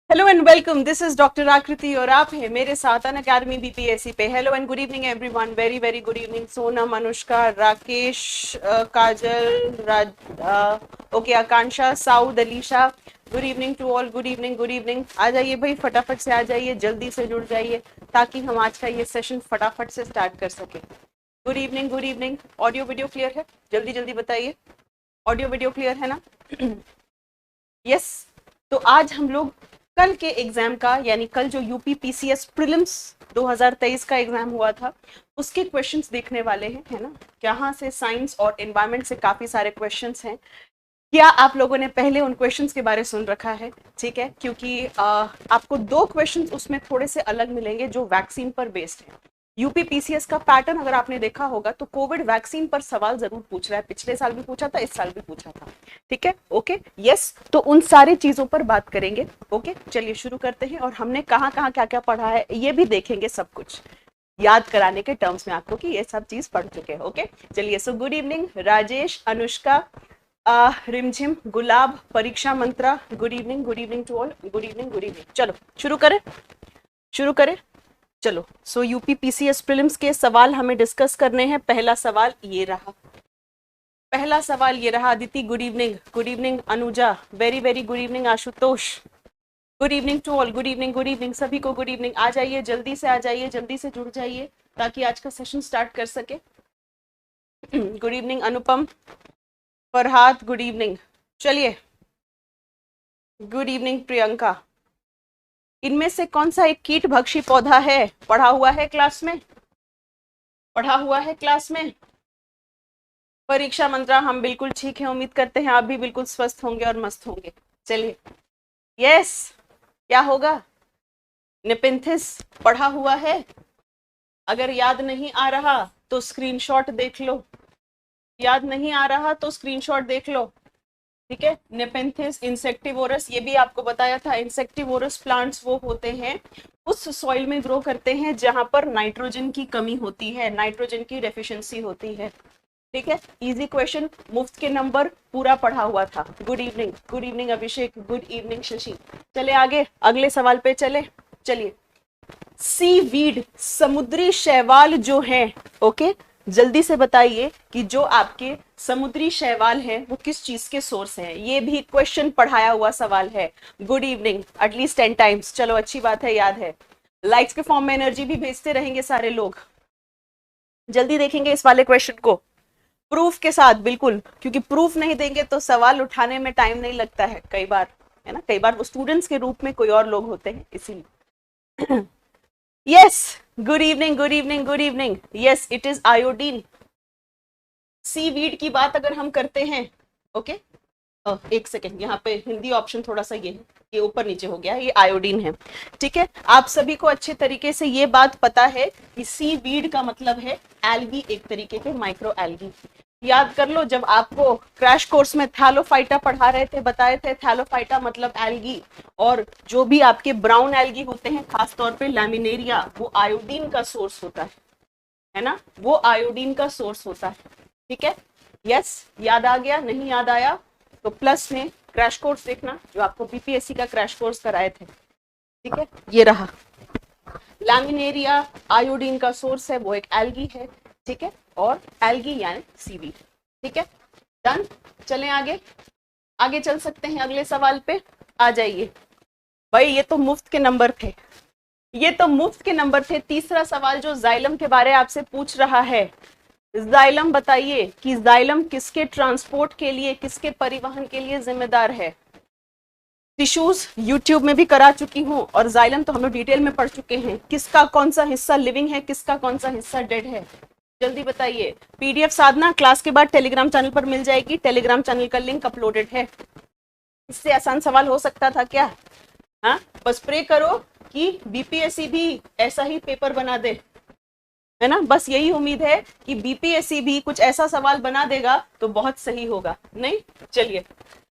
Hello and welcome, this is doctor Aakriti और आप हैं मेरे साथ अन अकेडमी बीपीएससी पे। Hello and good evening everyone, very very good evening. Sonam, Anushka, Rakesh, Kajal, okay, Akanksha, Saud, Alisha, good evening to all. Good evening, good evening. आ जाइए भाई, फटाफट से आ जाइए, जल्दी से जुड़ जाइए ताकि हम आज का ये सेशन फटाफट से स्टार्ट कर सके। Good evening, good evening. Audio video clear है? जल्दी जल्दी बताइए, ऑडियो वीडियो क्लियर है ना? यस। तो आज हम लोग कल के एग्जाम का, यानी कल जो यूपी पीसीएस प्रीलिम्स 2023 का एग्जाम हुआ था, उसके क्वेश्चंस देखने वाले हैं, है ना। यहाँ से साइंस और एनवायरमेंट से काफी सारे क्वेश्चंस हैं। क्या आप लोगों ने पहले उन क्वेश्चंस के बारे सुन रखा है? ठीक है, क्योंकि आपको दो क्वेश्चंस उसमें थोड़े से अलग मिलेंगे जो वैक्सीन पर बेस्ड है। यूपी पीसीएस का पैटर्न अगर आपने देखा होगा तो कोविड वैक्सीन पर सवाल जरूर पूछ रहा है। पिछले साल भी पूछा था, इस साल भी पूछा था। ठीक है, ओके, यस। तो उन सारी चीजों पर बात करेंगे। ओके, चलिए शुरू करते हैं। और हमने कहाँ कहाँ क्या क्या पढ़ा है ये भी देखेंगे, सब कुछ याद कराने के टर्म्स में आपको कि ये सब चीज पढ़ चुके हैं। ओके, चलिए। So good evening Rajesh, Anushka, Rimjhim, Gulab, Pariksha Mantra, good evening, good evening to all. Good evening, good evening. चलो शुरू करें, शुरू करें। चलो, सो यूपी पीसीएस प्रीलिम्स के सवाल हमें डिस्कस करने हैं। पहला सवाल ये रहा, पहला सवाल ये रहा। Aditi, good evening. Good evening Anuja, very very good evening. Ashutosh, good evening to all. Good evening, good evening सभी को, गुड इवनिंग। आ जाइए, जल्दी से आ जाइए, जल्दी से जुड़ जाइए ताकि आज का सेशन स्टार्ट कर सके। गुड इवनिंग अनुपम, फरहाद, गुड इवनिंग। चलिए, गुड इवनिंग प्रियंका। इनमें से कौन सा एक कीट भक्षी पौधा है? पढ़ा हुआ है क्लास में, पढ़ा हुआ है क्लास में। परीक्षा मंत्रा, हम बिल्कुल ठीक है, उम्मीद करते हैं आप भी बिल्कुल स्वस्थ होंगे और मस्त होंगे। चलिए, यस। क्या होगा? नेपेंथिस पढ़ा हुआ है? अगर याद नहीं आ रहा तो स्क्रीनशॉट देख लो, याद नहीं आ रहा तो स्क्रीनशॉट देख लो। ठीक है, नेपेंथिस इंसेक्टिवोरस, ये भी आपको बताया था। इंसेक्टिवोरस प्लांट्स वो होते हैं, उस सॉइल में ग्रो करते हैं जहां पर नाइट्रोजन की कमी होती है, नाइट्रोजन की डेफिशिएंसी होती है। ठीक है, इजी क्वेश्चन, मुफ्त के नंबर, पूरा पढ़ा हुआ था। गुड इवनिंग, गुड इवनिंग अभिषेक, गुड इवनिंग शशि। चले आगे, अगले सवाल पे चले। चलिए, सी वीड, समुद्री शैवाल जो है, ओके, जल्दी से बताइए कि जो आपके समुद्री शैवाल है वो किस चीज के सोर्स है। ये भी क्वेश्चन पढ़ाया हुआ सवाल है। Good evening, at least 10 times. चलो, अच्छी बात है, याद है। लाइक्स के फॉर्म में एनर्जी भी भेजते रहेंगे सारे लोग। जल्दी देखेंगे इस वाले क्वेश्चन को प्रूफ के साथ, बिल्कुल, क्योंकि प्रूफ नहीं देंगे तो सवाल उठाने में टाइम नहीं लगता है कई बार, है ना। कई बार वो स्टूडेंट्स के रूप में कोई और लोग होते हैं, इसीलिए। Yes, good evening, good evening, good evening. Yes, it is iodine. Seaweed की बात अगर हम करते हैं, ओके, एक सेकेंड, यहाँ पे हिंदी ऑप्शन थोड़ा सा ये ऊपर नीचे हो गया, ये आयोडीन है। ठीक है, आप सभी को अच्छे तरीके से ये बात पता है कि सी वीड का मतलब है एल्गी, एक तरीके के माइक्रो एल्गी। याद कर लो, जब आपको क्रैश कोर्स में थैलोफाइटा पढ़ा रहे थे, बताए थे थैलोफाइटा मतलब एल्गी, और जो भी आपके ब्राउन एल्गी होते हैं, खासतौर पे लैमिनेरिया, वो आयोडीन का सोर्स होता है ना, वो आयोडीन का सोर्स होता है। ठीक है, यस, याद आ गया? नहीं याद आया तो प्लस में क्रैश कोर्स देखना, जो आपको बीपीएससी का क्रैश कोर्स कराए थे। ठीक है, ये रहा। लैमिनेरिया आयोडीन का सोर्स है, वो एक एल्गी है। ठीक है, और एल्गी यानी सीवीड। ठीक है, डन। चलें आगे, आगे चल सकते हैं अगले सवाल पे। आ जाइए भाई, ये तो मुफ्त के नंबर थे, ये तो मुफ्त के नंबर थे। तीसरा सवाल जो जाइलम के बारे आपसे पूछ रहा है, जाइलम बताइए कि जाइलम किसके ट्रांसपोर्ट के लिए, किसके परिवहन के लिए जिम्मेदार है। टिश्यूज यूट्यूब में भी करा चुकी हूँ, और जाइलम तो हम लोग डिटेल में पढ़ चुके हैं। किसका कौन सा हिस्सा लिविंग है, किसका कौन सा हिस्सा डेड है, जल्दी बताइए। पीडीएफ साधना क्लास के बाद टेलीग्राम चैनल पर मिल जाएगी, टेलीग्राम चैनल का लिंक अपलोडेड है। इससे आसान सवाल हो सकता था क्या? हाँ, बस प्रे करो कि बीपीएससी भी ऐसा ही पेपर बना दे, है ना। बस यही उम्मीद है कि बीपीएससी भी कुछ ऐसा सवाल बना देगा तो बहुत सही होगा, नहीं? चलिए,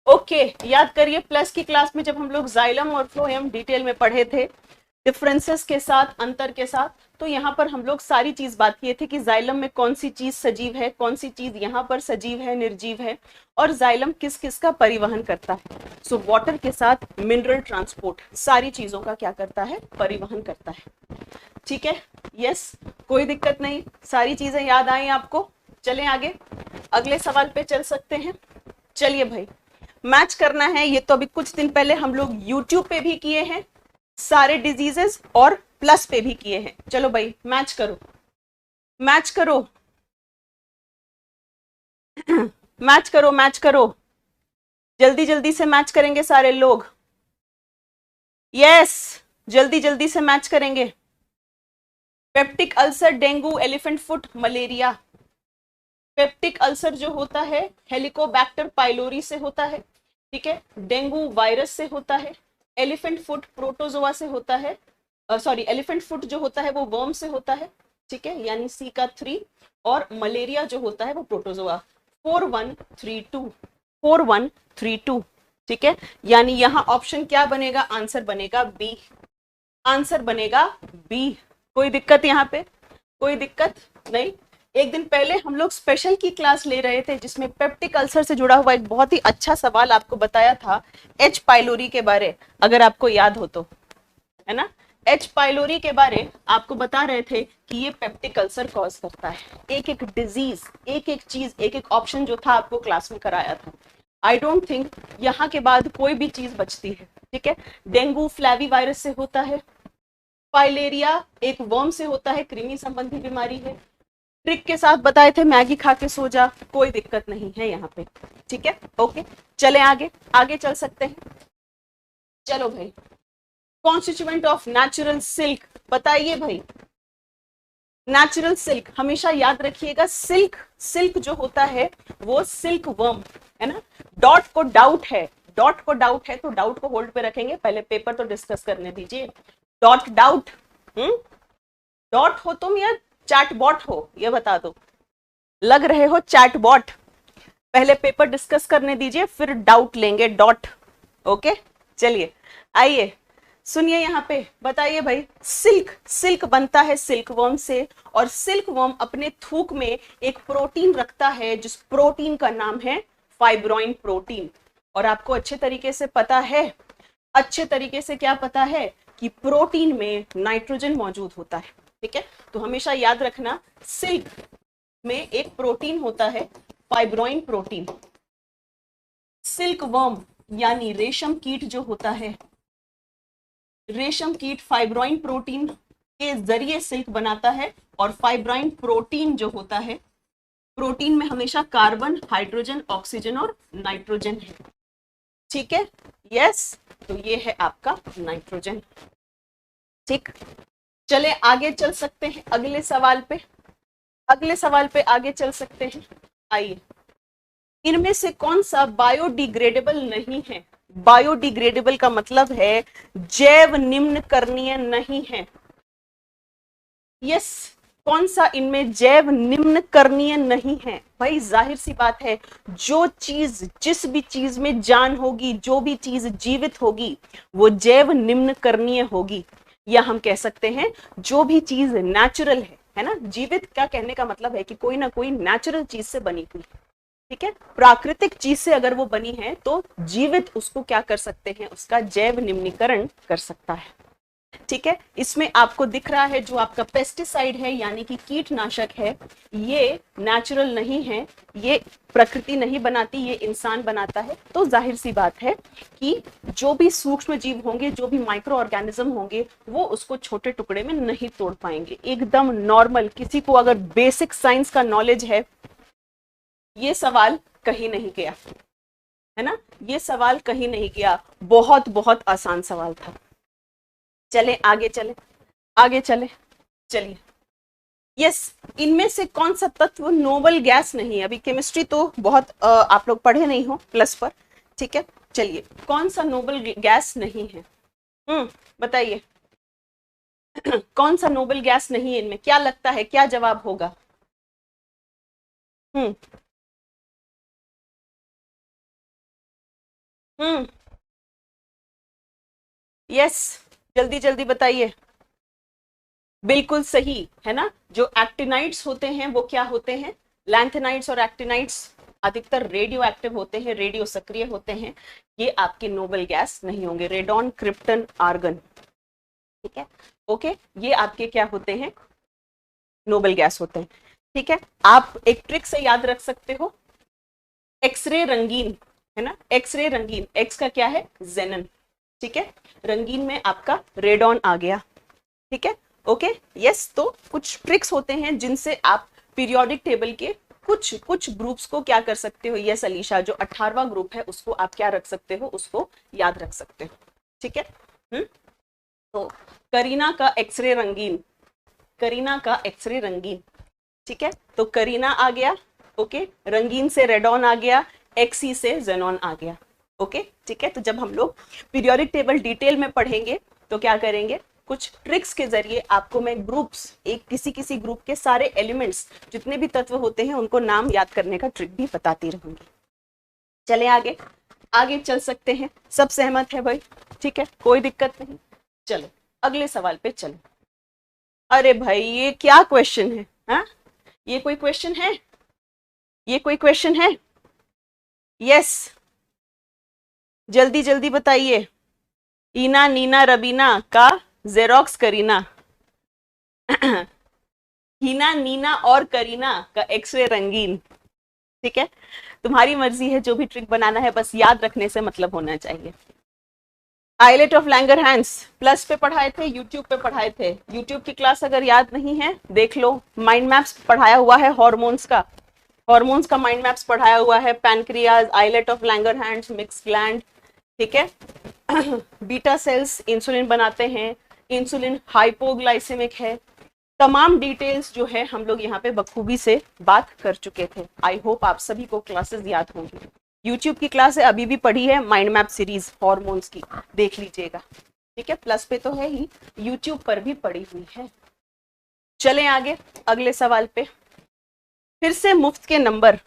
ओके, याद करिए प्लस की क्लास में जब हम लोग जाइलम और फ्लोएम डिटेल में पढ़े थे, डिफरेंसेस के साथ, अंतर के साथ। तो यहाँ पर हम लोग सारी चीज बात किए थे कि जाइलम में कौन सी चीज सजीव है, कौन सी चीज यहाँ पर सजीव है, निर्जीव है, और जाइलम किस किस का परिवहन करता है। सो वाटर के साथ मिनरल ट्रांसपोर्ट सारी चीजों का क्या करता है, परिवहन करता है। ठीक है, यस, कोई दिक्कत नहीं, सारी चीजें याद आई आपको। चलें आगे, अगले सवाल पे चल सकते हैं। चलिए भाई, मैच करना है। ये तो अभी कुछ दिन पहले हम लोग यूट्यूब पे भी किए हैं, सारे डिजीजेस, और प्लस पे भी किए हैं। चलो भाई मैच करो, मैच करो, मैच करो, मैच करो, जल्दी जल्दी से मैच करेंगे सारे लोग। यस, जल्दी जल्दी से मैच करेंगे। Peptic ulcer, dengue, elephant foot, malaria. Peptic ulcer जो होता है हेलिकोबैक्टर पाइलोरी से होता है, ठीक है, डेंगू वायरस से होता है, एलिफेंट फुट प्रोटोजोआ से होता है, सॉरी एलिफेंट फुट जो होता है वो वर्म से होता है, ठीक है, यानी सी का 3, और मलेरिया जो होता है वो प्रोटोजोआ। 4132, 4132, ठीक है, यानी यहाँ ऑप्शन क्या बनेगा, आंसर बनेगा बी, आंसर बनेगा बी। कोई दिक्कत यहाँ पे, कोई दिक्कत नहीं। एक दिन पहले हम लोग स्पेशल की क्लास ले रहे थे जिसमें पेप्टिक अल्सर से जुड़ा हुआ एक बहुत ही अच्छा सवाल आपको बताया था, एच पाइलोरी के बारे, अगर आपको याद हो तो, है ना। एच पाइलोरी के बारे आपको बता रहे थे कि ये पेप्टिक अल्सर कॉज करता है। एक एक डिजीज, एक एक चीज, एक एक ऑप्शन जो था आपको क्लास में कराया था। आई डोंट थिंक यहाँ के बाद कोई भी चीज बचती है, ठीक है। डेंगू फ्लैवी वायरस से होता है, फाइलेरिया एक वर्म से होता है, कृमि संबंधी बीमारी है। ट्रिक के साथ बताए थे मैगी खा के सो जा, कोई दिक्कत नहीं है यहाँ पे, ठीक है, ओके। चले आगे, आगे चल सकते हैं। चलो भाई, कॉन्स्टिट्यूएंट ऑफ नेचुरल सिल्क बताइए भाई। नेचुरल सिल्क हमेशा याद रखिएगा, सिल्क, सिल्क जो होता है वो सिल्क वर्म है ना। डॉट को डाउट है, डॉट को डाउट है तो डाउट को होल्ड पे रखेंगे, पहले पेपर तो डिस्कस करने दीजिए। डॉट डाउट, डॉट हो तुम या चैट बॉट हो, ये बता दो। लग रहे हो चैट बॉट, पहले पेपर डिस्कस करने दीजिए फिर डाउट लेंगे, डॉट, ओके। चलिए आइए, सुनिए यहाँ पे, बताइए भाई। सिल्क, सिल्क बनता है सिल्क वर्म से, और सिल्क वर्म अपने थूक में एक प्रोटीन रखता है जिस प्रोटीन का नाम है फाइब्रोइन प्रोटीन। और आपको अच्छे तरीके से पता है, अच्छे तरीके से क्या पता है कि प्रोटीन में नाइट्रोजन मौजूद होता है, ठीक है। तो हमेशा याद रखना, सिल्क में एक प्रोटीन होता है फाइब्रोइन प्रोटीन। सिल्क वर्म यानी रेशम कीट जो होता है, रेशम कीट फाइब्रोइन प्रोटीन के जरिए सिल्क बनाता है, और फाइब्रोइन प्रोटीन जो होता है, प्रोटीन में हमेशा कार्बन, हाइड्रोजन, ऑक्सीजन और नाइट्रोजन है, ठीक है, यस। तो ये है आपका नाइट्रोजन, ठीक। चले आगे चल सकते हैं अगले सवाल पे, अगले सवाल पे आगे चल सकते हैं। आइए, इनमें से कौन सा बायोडिग्रेडेबल नहीं है। बायोडिग्रेडेबल का मतलब है जैव निम्न करणीय नहीं है। यस, कौन सा इनमें जैव निम्न करणीय नहीं है। भाई जाहिर सी बात है, जो चीज, जिस भी चीज में जान होगी, जो भी चीज जीवित होगी वो जैव निम्न करणीय होगी, या हम कह सकते हैं जो भी चीज नेचुरल है ना। जीवित का कहने का मतलब है कि कोई ना कोई नेचुरल चीज से बनी हुई, ठीक है, प्राकृतिक चीज से अगर वो बनी है तो जीवित उसको क्या कर सकते हैं, उसका जैव निम्नीकरण कर सकता है, ठीक है। इसमें आपको दिख रहा है जो आपका पेस्टिसाइड है यानी कि कीटनाशक है, ये नेचुरल नहीं है, ये प्रकृति नहीं बनाती, ये इंसान बनाता है। तो जाहिर सी बात है कि जो भी सूक्ष्म जीव होंगे, जो भी माइक्रो ऑर्गेनिज्म होंगे, वो उसको छोटे टुकड़े में नहीं तोड़ पाएंगे। एकदम नॉर्मल, किसी को अगर बेसिक साइंस का नॉलेज है, ये सवाल कहीं नहीं गया, है ना, ये सवाल कहीं नहीं गया, बहुत बहुत आसान सवाल था। चले आगे, चले आगे, चले, चलिए। यस, इनमें से कौन सा तत्व नोबल गैस नहीं है। अभी केमिस्ट्री तो बहुत आप लोग पढ़े नहीं हो प्लस पर, ठीक है। चलिए, कौन सा नोबल गैस नहीं है, बताइए। कौन सा नोबल गैस नहीं है इनमें, क्या लगता है, क्या जवाब होगा। हम्म हम्म यस, जल्दी जल्दी बताइए। बिल्कुल सही है ना, जो एक्टिनाइड्स होते हैं वो क्या होते हैं, लैंथेनाइड्स और एक्टिनाइड्स अधिकतर रेडियो एक्टिव होते हैं, रेडियो सक्रिय होते हैं, ये आपके नोबल गैस नहीं होंगे, रेडॉन, क्रिप्टन, आर्गन, ठीक है, ओके, ये आपके क्या होते हैं, नोबल गैस होते हैं, ठीक है। आप एक ट्रिक से याद रख सकते हो, एक्सरे रंगीन है ना, एक्सरे रंगीन, एक्स का क्या है, जेनन, ठीक है, रंगीन में आपका रेडॉन आ गया, ठीक है, ओके, यस। तो कुछ ट्रिक्स होते हैं जिनसे आप पीरियोडिक टेबल के कुछ कुछ ग्रुप्स को क्या कर सकते हो, यस अलीशा, जो 18वां ग्रुप है उसको आप क्या रख सकते हो, उसको याद रख सकते हो, ठीक है। तो करीना का एक्सरे रंगीन, करीना का एक्सरे रंगीन, ठीक है, तो करीना आ गया, ओके, रंगीन से रेडॉन आ गया, एक्सी से जेनॉन आ गया, ओके, ठीक है। तो जब हम लोग पीरियोडिक टेबल डिटेल में पढ़ेंगे तो क्या करेंगे, कुछ ट्रिक्स के जरिए आपको मैं ग्रुप्स, एक किसी किसी ग्रुप के सारे एलिमेंट्स जितने भी तत्व होते हैं उनको नाम याद करने का ट्रिक भी बताती रहूंगी। चले आगे, आगे चल सकते हैं, सब सहमत है भाई, ठीक है, कोई दिक्कत नहीं, चलो अगले सवाल पे चलो। अरे भाई ये क्या क्वेश्चन है, हाँ, ये कोई क्वेश्चन है, ये कोई क्वेश्चन है, यस, जल्दी जल्दी बताइए। ईना, नीना, रबीना का जेरोक्स करीना, हीना, नीना और करीना का एक्सरे रंगीन, ठीक है, तुम्हारी मर्जी है, जो भी ट्रिक बनाना है बस याद रखने से मतलब होना चाहिए। आइलेट ऑफ लैंगरहैंस प्लस पे पढ़ाए थे, यूट्यूब पे पढ़ाए थे, यूट्यूब की क्लास अगर याद नहीं है देख लो, माइंड मैप्स पढ़ाया हुआ है, हॉर्मोन्स का, हॉर्मोन्स का माइंड मैप्स पढ़ाया हुआ है, pancreas, islet of Langerhans, mix gland, ठीक है, बीटा सेल्स इंसुलिन बनाते हैं, इंसुलिन हाइपोग्लाइसेमिक है, तमाम डिटेल्स जो है हम लोग यहाँ पे बखूबी से बात कर चुके थे। आई होप आप सभी को क्लासेस याद होंगी, यूट्यूब की क्लास है अभी भी पढ़ी है, माइंड मैप सीरीज हॉर्मोन्स की देख लीजिएगा, ठीक है, प्लस पे तो है ही, यूट्यूब पर भी पढ़ी हुई है। चलें आगे अगले सवाल पे, फिर से मुफ्त के नंबर,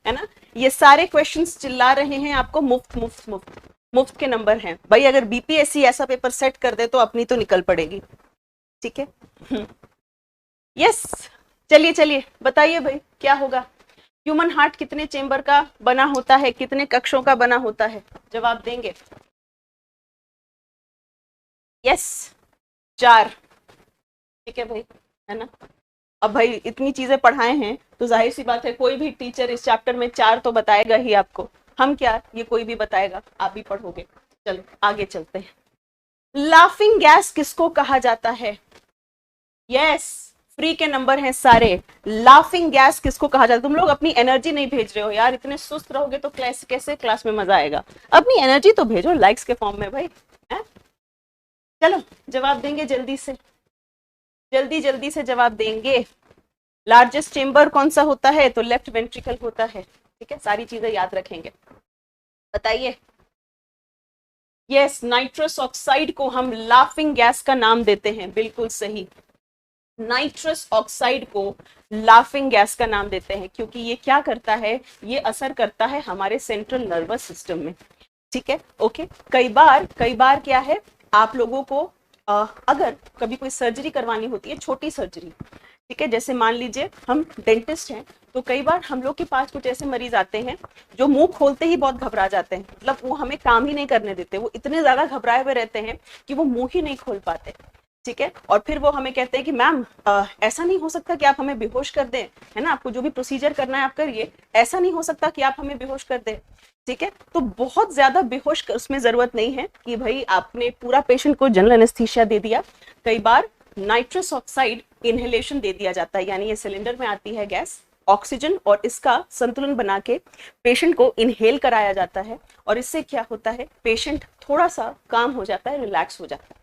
है ना, ये सारे क्वेश्चंस चिल्ला रहे हैं आपको, मुफ्त मुफ्त मुफ्त, मुफ्त के नंबर हैं भाई, अगर बीपीएससी ऐसा पेपर सेट कर दे तो अपनी तो निकल पड़ेगी, ठीक है, यस, चलिए चलिए बताइए भाई क्या होगा, ह्यूमन हार्ट कितने चेंबर का बना होता है, कितने कक्षों का बना होता है, जवाब देंगे, यस, 4, ठीक है भाई, है ना। अब भाई इतनी चीजें पढ़ाए हैं तो जाहिर सी बात है कोई भी टीचर इस चैप्टर में 4 तो बताएगा ही आपको, हम क्या, ये कोई भी बताएगा, आप भी पढ़ोगे। चलो आगे चलते हैं, लाफिंग गैस किसको कहा जाता है, यस, फ्री के नंबर हैं सारे, लाफिंग गैस किसको कहा जाता है, तुम लोग अपनी एनर्जी नहीं भेज रहे हो यार, इतने सुस्त रहोगे तो क्लास कैसे, क्लास में मजा आएगा, अपनी एनर्जी तो भेजो लाइक्स के फॉर्म में भाई, है? चलो जवाब देंगे जल्दी से, जल्दी जल्दी से जवाब देंगे। लार्जेस्ट चेंबर कौन सा होता है, तो लेफ्ट वेंट्रिकल होता है, ठीक है, सारी चीजें याद रखेंगे, बताइए। यस, नाइट्रस ऑक्साइड को हम लाफिंग गैस का नाम देते हैं, बिल्कुल सही, नाइट्रस ऑक्साइड को लाफिंग गैस का नाम देते हैं, क्योंकि ये क्या करता है, ये असर करता है हमारे सेंट्रल नर्वस सिस्टम में, ठीक है, ओके। कई बार क्या है, आप लोगों को अगर कभी कोई सर्जरी करवानी होती है, छोटी सर्जरी, ठीक है, जैसे मान लीजिए हम डेंटिस्ट हैं, तो कई बार हम लोग के पास कुछ ऐसे मरीज आते हैं जो मुंह खोलते ही बहुत घबरा जाते हैं, मतलब वो हमें काम ही नहीं करने देते, वो इतने ज्यादा घबराए हुए रहते हैं कि वो मुंह ही नहीं खोल पाते, ठीक है, और फिर वो हमें कहते हैं कि मैम ऐसा नहीं हो सकता कि आप हमें बेहोश कर दें, है ना, आपको जो भी प्रोसीजर करना है आप करिए, ऐसा नहीं हो सकता कि आप हमें बेहोश कर दें, ठीक है। तो बहुत ज्यादा बेहोश उसमें जरूरत नहीं है कि भाई आपने पूरा पेशेंट को जनरल एनेस्थीसिया दे दिया, कई बार नाइट्रस ऑक्साइड इनहेलेशन दे दिया जाता है, यानी ये सिलेंडर में आती है गैस, ऑक्सीजन और इसका संतुलन बना के पेशेंट को इनहेल कराया जाता है, और इससे क्या होता है, पेशेंट थोड़ा सा काम हो जाता है, रिलैक्स हो जाता है,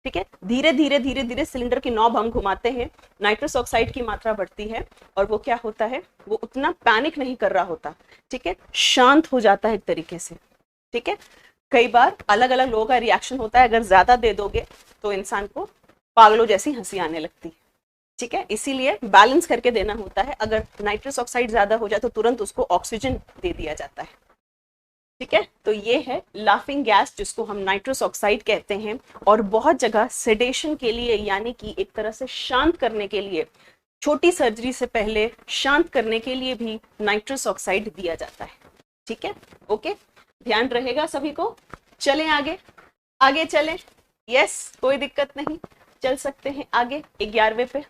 ठीक है, धीरे धीरे धीरे धीरे सिलेंडर की नॉब हम घुमाते हैं, नाइट्रस ऑक्साइड की मात्रा बढ़ती है, और वो क्या होता है, वो उतना पैनिक नहीं कर रहा होता, ठीक है, शांत हो जाता है एक तरीके से, ठीक है। कई बार अलग अलग लोगों का रिएक्शन होता है, अगर ज्यादा दे दोगे तो इंसान को पागलों जैसी हंसी आने लगती है, ठीक है, इसीलिए बैलेंस करके देना होता है, अगर नाइट्रस ऑक्साइड ज्यादा हो जाए तो तुरंत उसको ऑक्सीजन दे दिया जाता है, ठीक है, तो ये है लाफिंग गैस जिसको हम नाइट्रस ऑक्साइड कहते हैं, और बहुत जगह सेडेशन के लिए यानी कि एक तरह से शांत करने के लिए, छोटी सर्जरी से पहले शांत करने के लिए भी नाइट्रस ऑक्साइड दिया जाता है। ठीक है, ओके, ध्यान रहेगा सभी को। चलें आगे, आगे चलें। यस, कोई दिक्कत नहीं, चल सकते हैं आगे 11वें पे।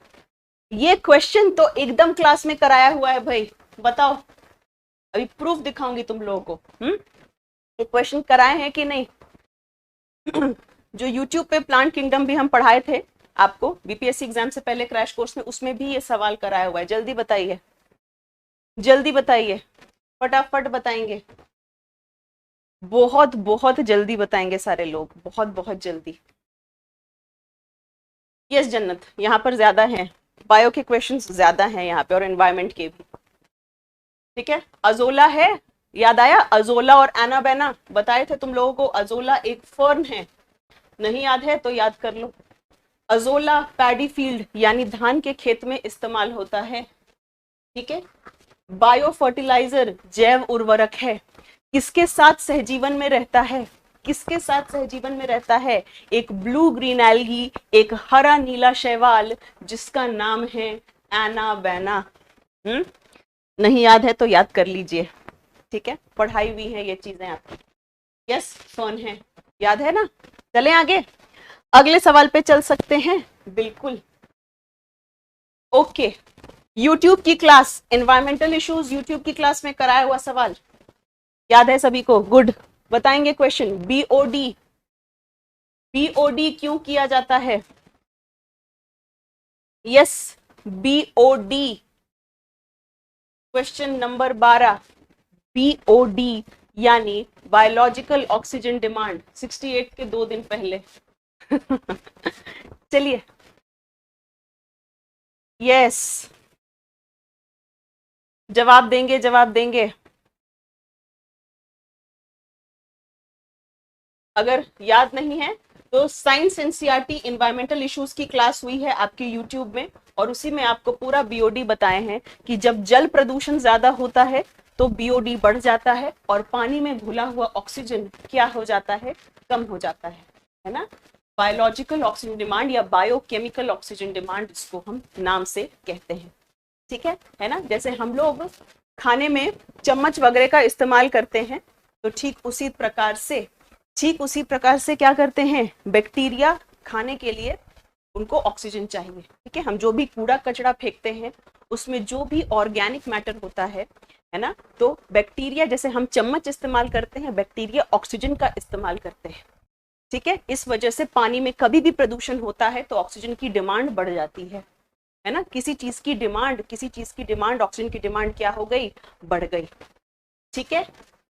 ये क्वेश्चन तो एकदम क्लास में कराया हुआ है भाई, बताओ, अभी प्रूफ दिखाऊंगी तुम लोगों को। ये क्वेश्चन कराए हैं कि नहीं? जो YouTube पे प्लांट किंगडम भी हम पढ़ाए थे आपको बीपीएससी एग्जाम से पहले क्रैश कोर्स में, उसमें भी ये सवाल कराया हुआ है। जल्दी बताइए, जल्दी बताइए, फटाफट बताएंगे, बहुत बहुत जल्दी बताएंगे सारे लोग, बहुत बहुत जल्दी। यस जन्नत, यहाँ पर ज्यादा है, बायो के क्वेश्चंस ज्यादा हैं यहाँ पे और एनवायरमेंट के भी। ठीक है, अजोला है, याद आया? अजोला और एनाबेना बताए थे तुम लोगों को। अजोला एक फर्न है, नहीं याद है तो याद कर लो। अजोला पैडी फील्ड यानी धान के खेत में इस्तेमाल होता है। ठीक है, बायो फर्टिलाइजर जैव उर्वरक है। किसके साथ सहजीवन में रहता है? किसके साथ सहजीवन में रहता है? एक ब्लू ग्रीन एल्गी, एक हरा नीला शैवाल जिसका नाम है एनाबेना। नहीं याद है तो याद कर लीजिए। ठीक है, पढ़ाई हुई है ये चीजें आपकी। यस, फर्न है, याद है ना? चलें आगे, अगले सवाल पे चल सकते हैं। बिल्कुल, ओके। YouTube की क्लास एनवायरमेंटल इश्यूज, YouTube की क्लास में कराया हुआ सवाल याद है सभी को? गुड, बताएंगे क्वेश्चन। बीओडी, बीओडी क्यों किया जाता है? Yes, BOD, question number 12। BOD यानी बायोलॉजिकल ऑक्सीजन डिमांड, 68 के 2 दिन पहले। चलिए, यस, जवाब देंगे, जवाब देंगे। अगर याद नहीं है तो साइंस एनसीईआरटी एनवायरमेंटल इश्यूज की क्लास हुई है आपके यूट्यूब में, और उसी में आपको पूरा बीओडी बताए हैं कि जब जल प्रदूषण ज्यादा होता है तो बीओडी बढ़ जाता है और पानी में घुला हुआ ऑक्सीजन क्या हो जाता है? कम हो जाता है ना? बायोलॉजिकल ऑक्सीजन डिमांड या बायोकेमिकल ऑक्सीजन डिमांड इसको हम नाम से कहते हैं। ठीक है ना? जैसे हम लोग खाने में चम्मच वगैरह का इस्तेमाल करते हैं, तो ठीक उसी प्रकार से क्या करते हैं? बैक्टीरिया खाने के लिए उनको ऑक्सीजन चाहिए। ठीक है, हम जो भी कूड़ा कचरा फेंकते हैं उसमें जो भी ऑर्गेनिक मैटर होता है ना, तो बैक्टीरिया, जैसे हम चम्मच इस्तेमाल करते हैं, बैक्टीरिया ऑक्सीजन का इस्तेमाल करते हैं। ठीक है, इस वजह से पानी में कभी भी प्रदूषण होता है तो ऑक्सीजन की डिमांड बढ़ जाती है ना? किसी चीज की डिमांड ऑक्सीजन की डिमांड क्या हो गई? बढ़ गई। ठीक है,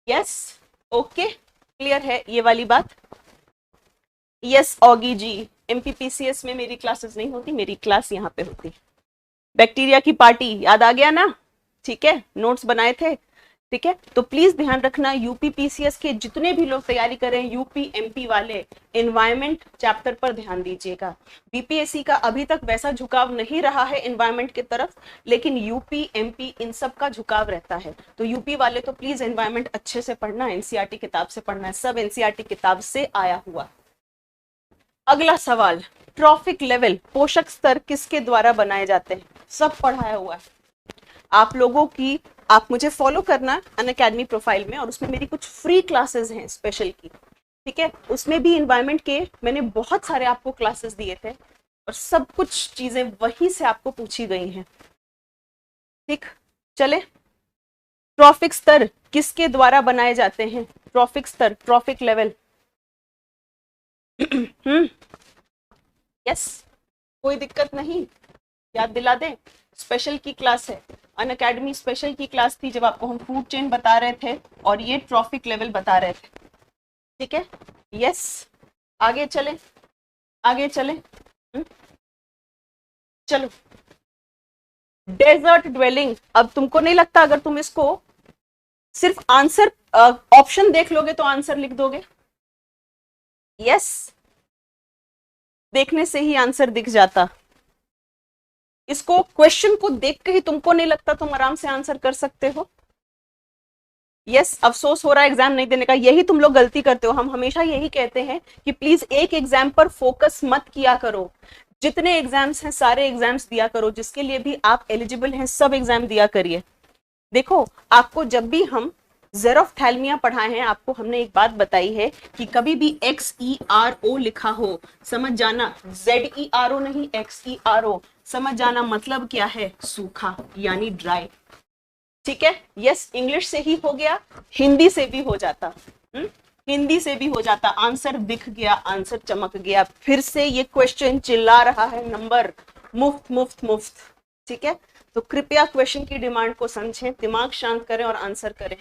यस, ओके, क्लियर है ये वाली बात? यस ऑगी जी, एमपीपीसीएस में मेरी क्लासेस नहीं होती, मेरी क्लास यहाँ पे होती। बैक्टीरिया की पार्टी याद आ गया ना? ठीक है, नोट्स बनाए थे। ठीक है, तो प्लीज ध्यान रखना, यूपीपीसीएस के जितने भी लोग तैयारी कर रहे हैं, यूपी एमपी वाले, एनवायरमेंट चैप्टर पर ध्यान दीजिएगा। बीपीएससी का अभी तक वैसा झुकाव नहीं रहा है एनवायरमेंट की तरफ, लेकिन यूपी एमपी इन सब का झुकाव रहता है। तो यूपी वाले तो प्लीज एनवायरमेंट अच्छे से पढ़ना, एनसीईआरटी किताब से पढ़ना है, सब एनसीईआरटी किताब से आया हुआ। अगला सवाल, ट्रॉफिक लेवल, पोषक स्तर किसके द्वारा बनाए जाते हैं? सब पढ़ाया हुआ है आप लोगों की। आप मुझे फॉलो करना अनअकैडमी प्रोफाइल में, और उसमें मेरी कुछ फ्री क्लासेस हैं स्पेशल की। ठीक है, उसमें भी एनवायरमेंट के मैंने बहुत सारे आपको क्लासेस दिए थे, और सब कुछ चीजें वहीं से आपको पूछी गई हैं। ठीक, चले, ट्रॉफिक स्तर किसके द्वारा बनाए जाते हैं? ट्रॉफिक स्तर, ट्रॉफिक लेवल। यस, कोई दिक्कत नहीं, याद दिला दें। स्पेशल की क्लास है, अनअकैडमी स्पेशल की क्लास थी जब आपको हम फूड चेन बता रहे थे और ये ट्रॉफिक लेवल बता रहे थे। ठीक है, यस, आगे चले, आगे चले। चलो, डेजर्ट ड्वेलिंग। अब तुमको नहीं लगता अगर तुम इसको सिर्फ आंसर ऑप्शन देख लोगे तो आंसर लिख दोगे? यस, देखने से ही आंसर दिख जाता। इसको क्वेश्चन को देख के ही तुमको नहीं लगता तुम आराम से आंसर कर सकते हो? यस, अफसोस हो रहा है एग्जाम नहीं देने का, यही तुम लोग गलती करते हो। हम हमेशा यही कहते हैं कि प्लीज एक एग्जाम पर फोकस मत किया करो, जितने एग्जाम्स हैं सारे एग्जाम्स दिया करो, जिसके लिए भी आप एलिजिबल हैं सब एग्जाम दिया करिए। देखो, आपको जब भी हम ज़ेरोफ्थैल्मिया पढ़ाए हैं, आपको हमने एक बात बताई है कि कभी भी XERO लिखा हो, समझ जाना ZERO नहीं, XERO, समझ जाना मतलब क्या है, सूखा यानी ड्राई। ठीक है, यस, इंग्लिश से ही हो गया, हिंदी से भी हो जाता, हिंदी से भी हो जाता, आंसर दिख गया, आंसर चमक गया। फिर से ये क्वेश्चन चिल्ला रहा है, नंबर मुफ्त मुफ्त मुफ्त। ठीक है, तो कृपया क्वेश्चन की डिमांड को समझें, दिमाग शांत करें और आंसर करें।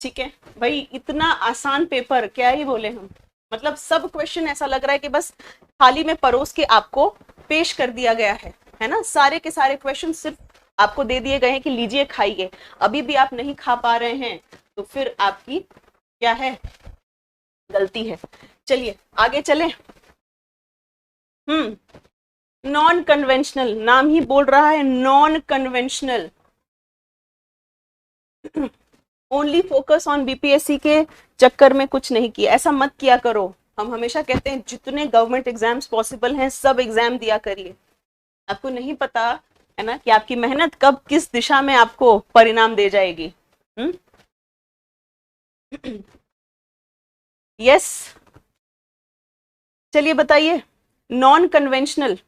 ठीक है भाई, इतना आसान पेपर क्या ही बोले हम, मतलब सब क्वेश्चन ऐसा लग रहा है कि बस थाली में परोस के आपको पेश कर दिया गया है ना। सारे के सारे क्वेश्चन सिर्फ आपको दे दिए गए हैं कि लीजिए खाइए। अभी भी आप नहीं खा पा रहे हैं तो फिर आपकी क्या है, गलती है। चलिए आगे चले। नॉन कन्वेंशनल, नाम ही बोल रहा है non conventional. Only focus on BPSC के चक्कर में कुछ नहीं किया, ऐसा मत किया करो। हम हमेशा कहते हैं जितने गवर्नमेंट एग्जाम्स पॉसिबल हैं सब एग्जाम दिया करिए। आपको नहीं पता है ना कि आपकी मेहनत कब किस दिशा में आपको परिणाम दे जाएगी। यस, चलिए बताइए। नॉन कन्वेंशनल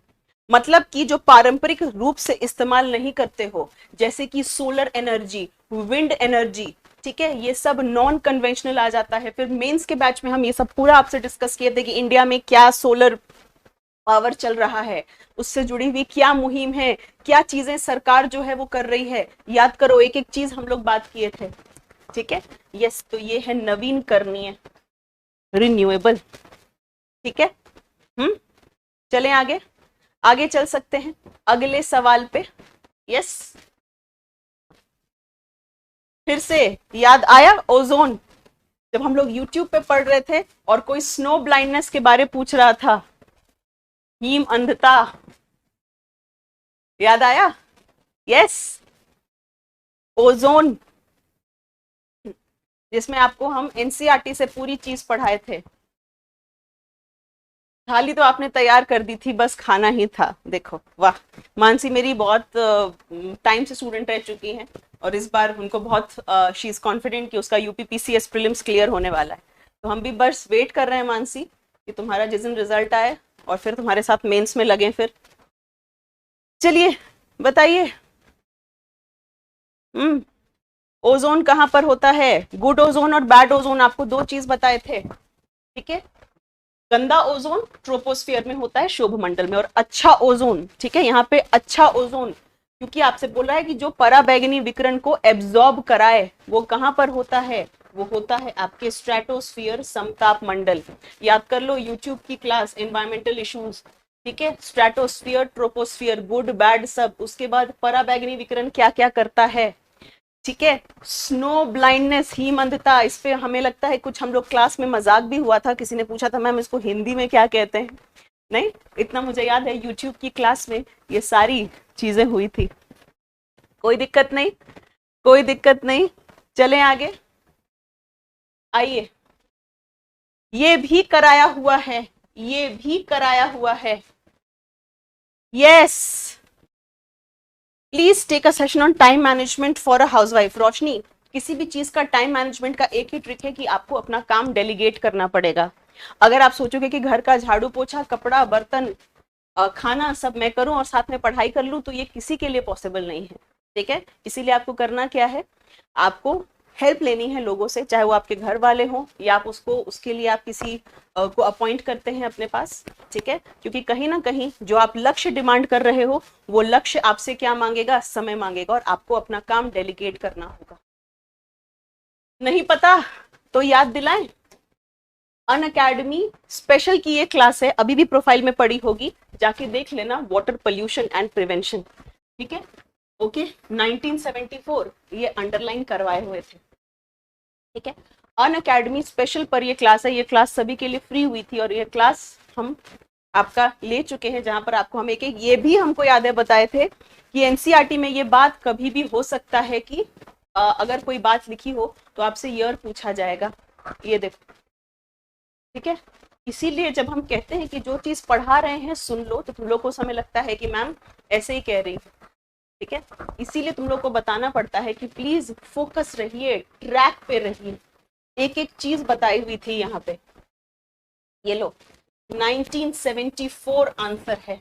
मतलब कि जो पारंपरिक रूप से इस्तेमाल नहीं करते हो, जैसे कि सोलर एनर्जी, विंड एनर्जी, ठीक है, ये सब नॉन कन्वेंशनल आ जाता है। फिर मेंस के बैच में हम ये सब पूरा आपसे डिस्कस किए थे कि इंडिया में क्या सोलर पावर चल रहा है, उससे जुड़ी हुई क्या मुहिम है, क्या चीजें सरकार जो है वो कर रही है। याद करो, एक एक चीज हम लोग बात किए थे। ठीक है, यस, तो ये है नवीनकरणीय, रिन्यूएबल। ठीक है, चलें आगे, आगे चल सकते हैं अगले सवाल पे। यस, फिर से याद आया ओजोन, जब हम लोग YouTube पे पढ़ रहे थे और कोई स्नो ब्लाइंडनेस के बारे पूछ रहा था, हिम अंधता, याद आया। यस, ओजोन, जिसमें आपको हम एनसीईआरटी से पूरी चीज पढ़ाए थे। थाली तो आपने तैयार कर दी थी, बस खाना ही था। देखो वाह, मानसी मेरी बहुत टाइम से स्टूडेंट रह चुकी हैं और इस बार उनको बहुत शी इज कॉन्फिडेंट कि उसका यूपीपीसीएस प्रीलिम्स क्लियर होने वाला है। तो हम भी बस वेट कर रहे हैं मानसी कि तुम्हारा जिस दिन रिजल्ट आए और फिर तुम्हारे साथ मेंस में लगे। फिर चलिए बताइए, ओजोन कहाँ पर होता है? गुड ओजोन और बैड ओजोन, आपको दो चीज बताए थे। ठीक है, गंदा ओजोन ट्रोपोस्फियर में होता है, शोभ मंडल में, और अच्छा ओजोन, ठीक है, यहाँ पे अच्छा ओजोन क्योंकि आपसे बोल रहा है कि जो पराबैंगनी विकिरण को एब्जॉर्ब कराए वो कहाँ पर होता है, वो होता है आपके स्ट्रेटोस्फियर, समताप मंडल। याद कर लो यूट्यूब की क्लास एनवायरमेंटल इश्यूज। ठीक है, स्ट्रेटोस्फियर, ट्रोपोस्फियर, गुड बैड सब, उसके बाद पराबैंगनी विकिरण क्या क्या करता है। ठीक है, स्नो ब्लाइंडनेस, हिम अंधता, इस पे हमें लगता है कुछ हम लोग क्लास में मजाक भी हुआ था, किसी ने पूछा था मैम इसको हिंदी में क्या कहते हैं। नहीं, इतना मुझे याद है यूट्यूब की क्लास में ये सारी चीजें हुई थी। कोई दिक्कत नहीं, कोई दिक्कत नहीं, चलें आगे। आइए, ये भी कराया हुआ है, ये भी कराया हुआ है। Yes, please take a session on time management for a housewife. Roshni, किसी भी चीज का टाइम मैनेजमेंट का एक ही ट्रिक है कि आपको अपना काम डेलीगेट करना पड़ेगा। अगर आप सोचोगे कि घर का झाड़ू पोछा, कपड़ा, बर्तन, खाना सब मैं करूं और साथ में पढ़ाई कर लूं, तो ये किसी के लिए पॉसिबल नहीं है। ठीक है, इसीलिए आपको करना क्या है, आपको हेल्प लेनी है लोगों से, चाहे वो आपके घर वाले हों या आप उसको, उसके लिए आप किसी को अपॉइंट करते हैं अपने पास। ठीक है, क्योंकि कहीं ना कहीं जो आप लक्ष्य डिमांड कर रहे हो वो लक्ष्य आपसे क्या मांगेगा, समय मांगेगा, और आपको अपना काम डेलीगेट करना होगा। नहीं पता तो याद दिलाएं, अनअकैडमी स्पेशल की ये क्लास है, अभी भी प्रोफाइल में पड़ी होगी, जाके देख लेना, वाटर पोल्यूशन एंड प्रिवेंशन। ठीक है, ओके, 1974 ये अंडरलाइन करवाए हुए थे। ठीक है, अनअकैडमी स्पेशल पर ये क्लास है, ये क्लास सभी के लिए फ्री हुई थी और ये क्लास हम आपका ले चुके हैं, जहां पर आपको हम एक एक, ये भी हमको याद है बताए थे कि एनसीईआरटी में ये बात कभी भी हो सकता है कि अगर कोई बात लिखी हो तो आपसे ईयर पूछा जाएगा, ये देखो, ठीक है। इसीलिए जब हम कहते हैं कि जो चीज पढ़ा रहे हैं सुन लो, तो तुम लोग को समय लगता है कि मैम ऐसे ही कह रही, ठीक है। इसीलिए तुम लोग को बताना पड़ता है कि प्लीज फोकस रहिए, ट्रैक पे रहिए। एक एक चीज बताई हुई थी यहाँ पे, ये लो 1974 आंसर है,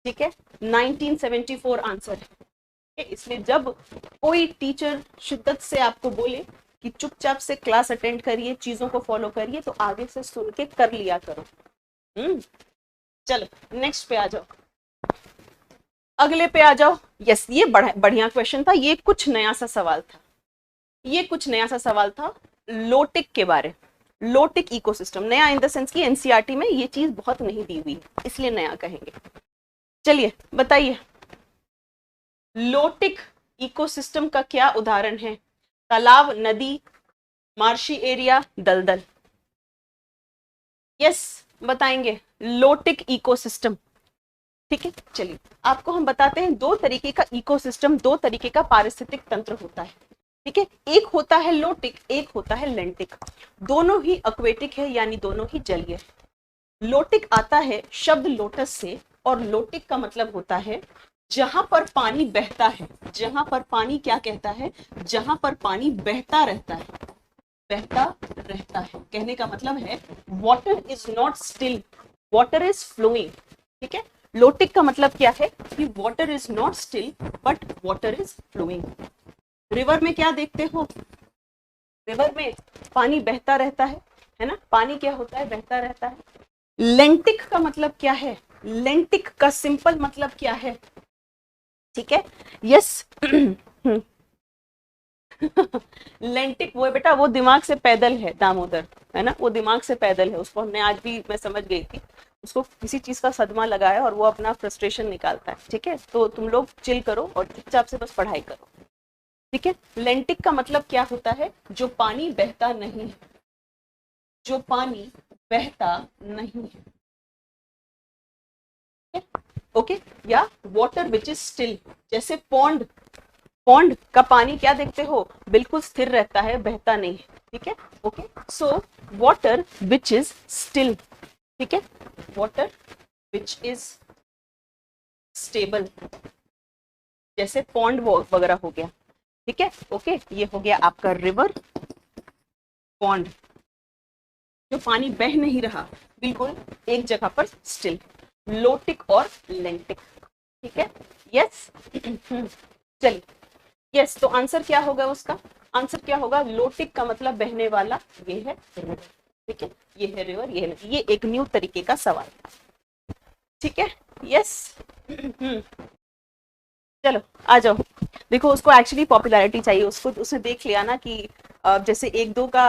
ठीक है, 1974 आंसर है। इसलिए जब कोई टीचर शिद्दत से आपको बोले कि चुपचाप से क्लास अटेंड करिए, चीजों को फॉलो करिए, तो आगे से सुन के कर लिया करो। चलो नेक्स्ट पे आ जाओ, अगले पे आ जाओ। यस, ये बढ़िया क्वेश्चन था, ये कुछ नया सा सवाल था, ये कुछ नया सा सवाल था लोटिक के बारे। लोटिक इकोसिस्टम, नया इन द सेंस की एनसीईआरटी में ये चीज बहुत नहीं दी हुई, इसलिए नया कहेंगे। चलिए बताइए, लोटिक इकोसिस्टम का क्या उदाहरण है? तालाब, नदी, मार्शी एरिया, दलदल। यस बताएंगे, लोटिक इकोसिस्टम, ठीक है। चलिए आपको हम बताते हैं, दो तरीके का इकोसिस्टम, दो तरीके का पारिस्थितिक तंत्र होता है, ठीक है। एक होता है लोटिक, एक होता है लेंटिक। दोनों ही एक्वेटिक है, यानी दोनों ही जलीय। लोटिक आता है शब्द लोटस से, और लोटिक का मतलब होता है जहां पर पानी बहता है, जहां पर पानी क्या कहता है, जहां पर पानी बहता रहता है, बहता रहता है। कहने का मतलब है water is not still, water is flowing, ठीक है। लोटिक का मतलब क्या है कि water is not still but water is flowing. River में क्या देखते हो, रिवर में पानी बहता रहता है ना, पानी क्या होता है, बहता रहता है। लेंटिक का मतलब क्या है, लेंटिक का सिंपल मतलब क्या है, ठीक है। यस लेंटिक वो है बेटा, वो दिमाग से पैदल है दामोदर, है ना, वो दिमाग से पैदल है। उसको हमने आज भी, मैं समझ गई थी, उसको किसी चीज का सदमा लगाया और वो अपना फ्रस्ट्रेशन निकालता है, ठीक है। तो तुम लोग चिल करो और चुपचाप से बस पढ़ाई करो, ठीक है। लेंटिक का मतलब क्या होता है, जो पानी बहता नहीं है, जो पानी बहता नहीं है, ओके। या वाटर विच इज स्टिल, जैसे पॉन्ड, पॉन्ड का पानी क्या देखते हो, बिल्कुल स्थिर रहता है, बहता नहीं है, ठीक है, okay. So water which is still, ठीक है, वाटर विच इज स्टेबल, जैसे पॉन्ड वगैरह हो गया, ठीक है, ओके। ये हो गया आपका रिवर, पॉन्ड, जो पानी बह नहीं रहा, बिल्कुल एक जगह पर स्टिल। लोटिक और लेंटिक, ठीक है। यस चलिए, यस तो आंसर क्या होगा उसका, आंसर क्या होगा, लोटिक का मतलब बहने वाला, ये है रिवर, ठीक है, ये है रिवर, ये है नदी। ये एक न्यू तरीके का सवाल था, ठीक है। यस चलो आ जाओ, देखो उसको एक्चुअली पॉपुलैरिटी चाहिए, उसको उसने देख लिया ना कि जैसे एक दो का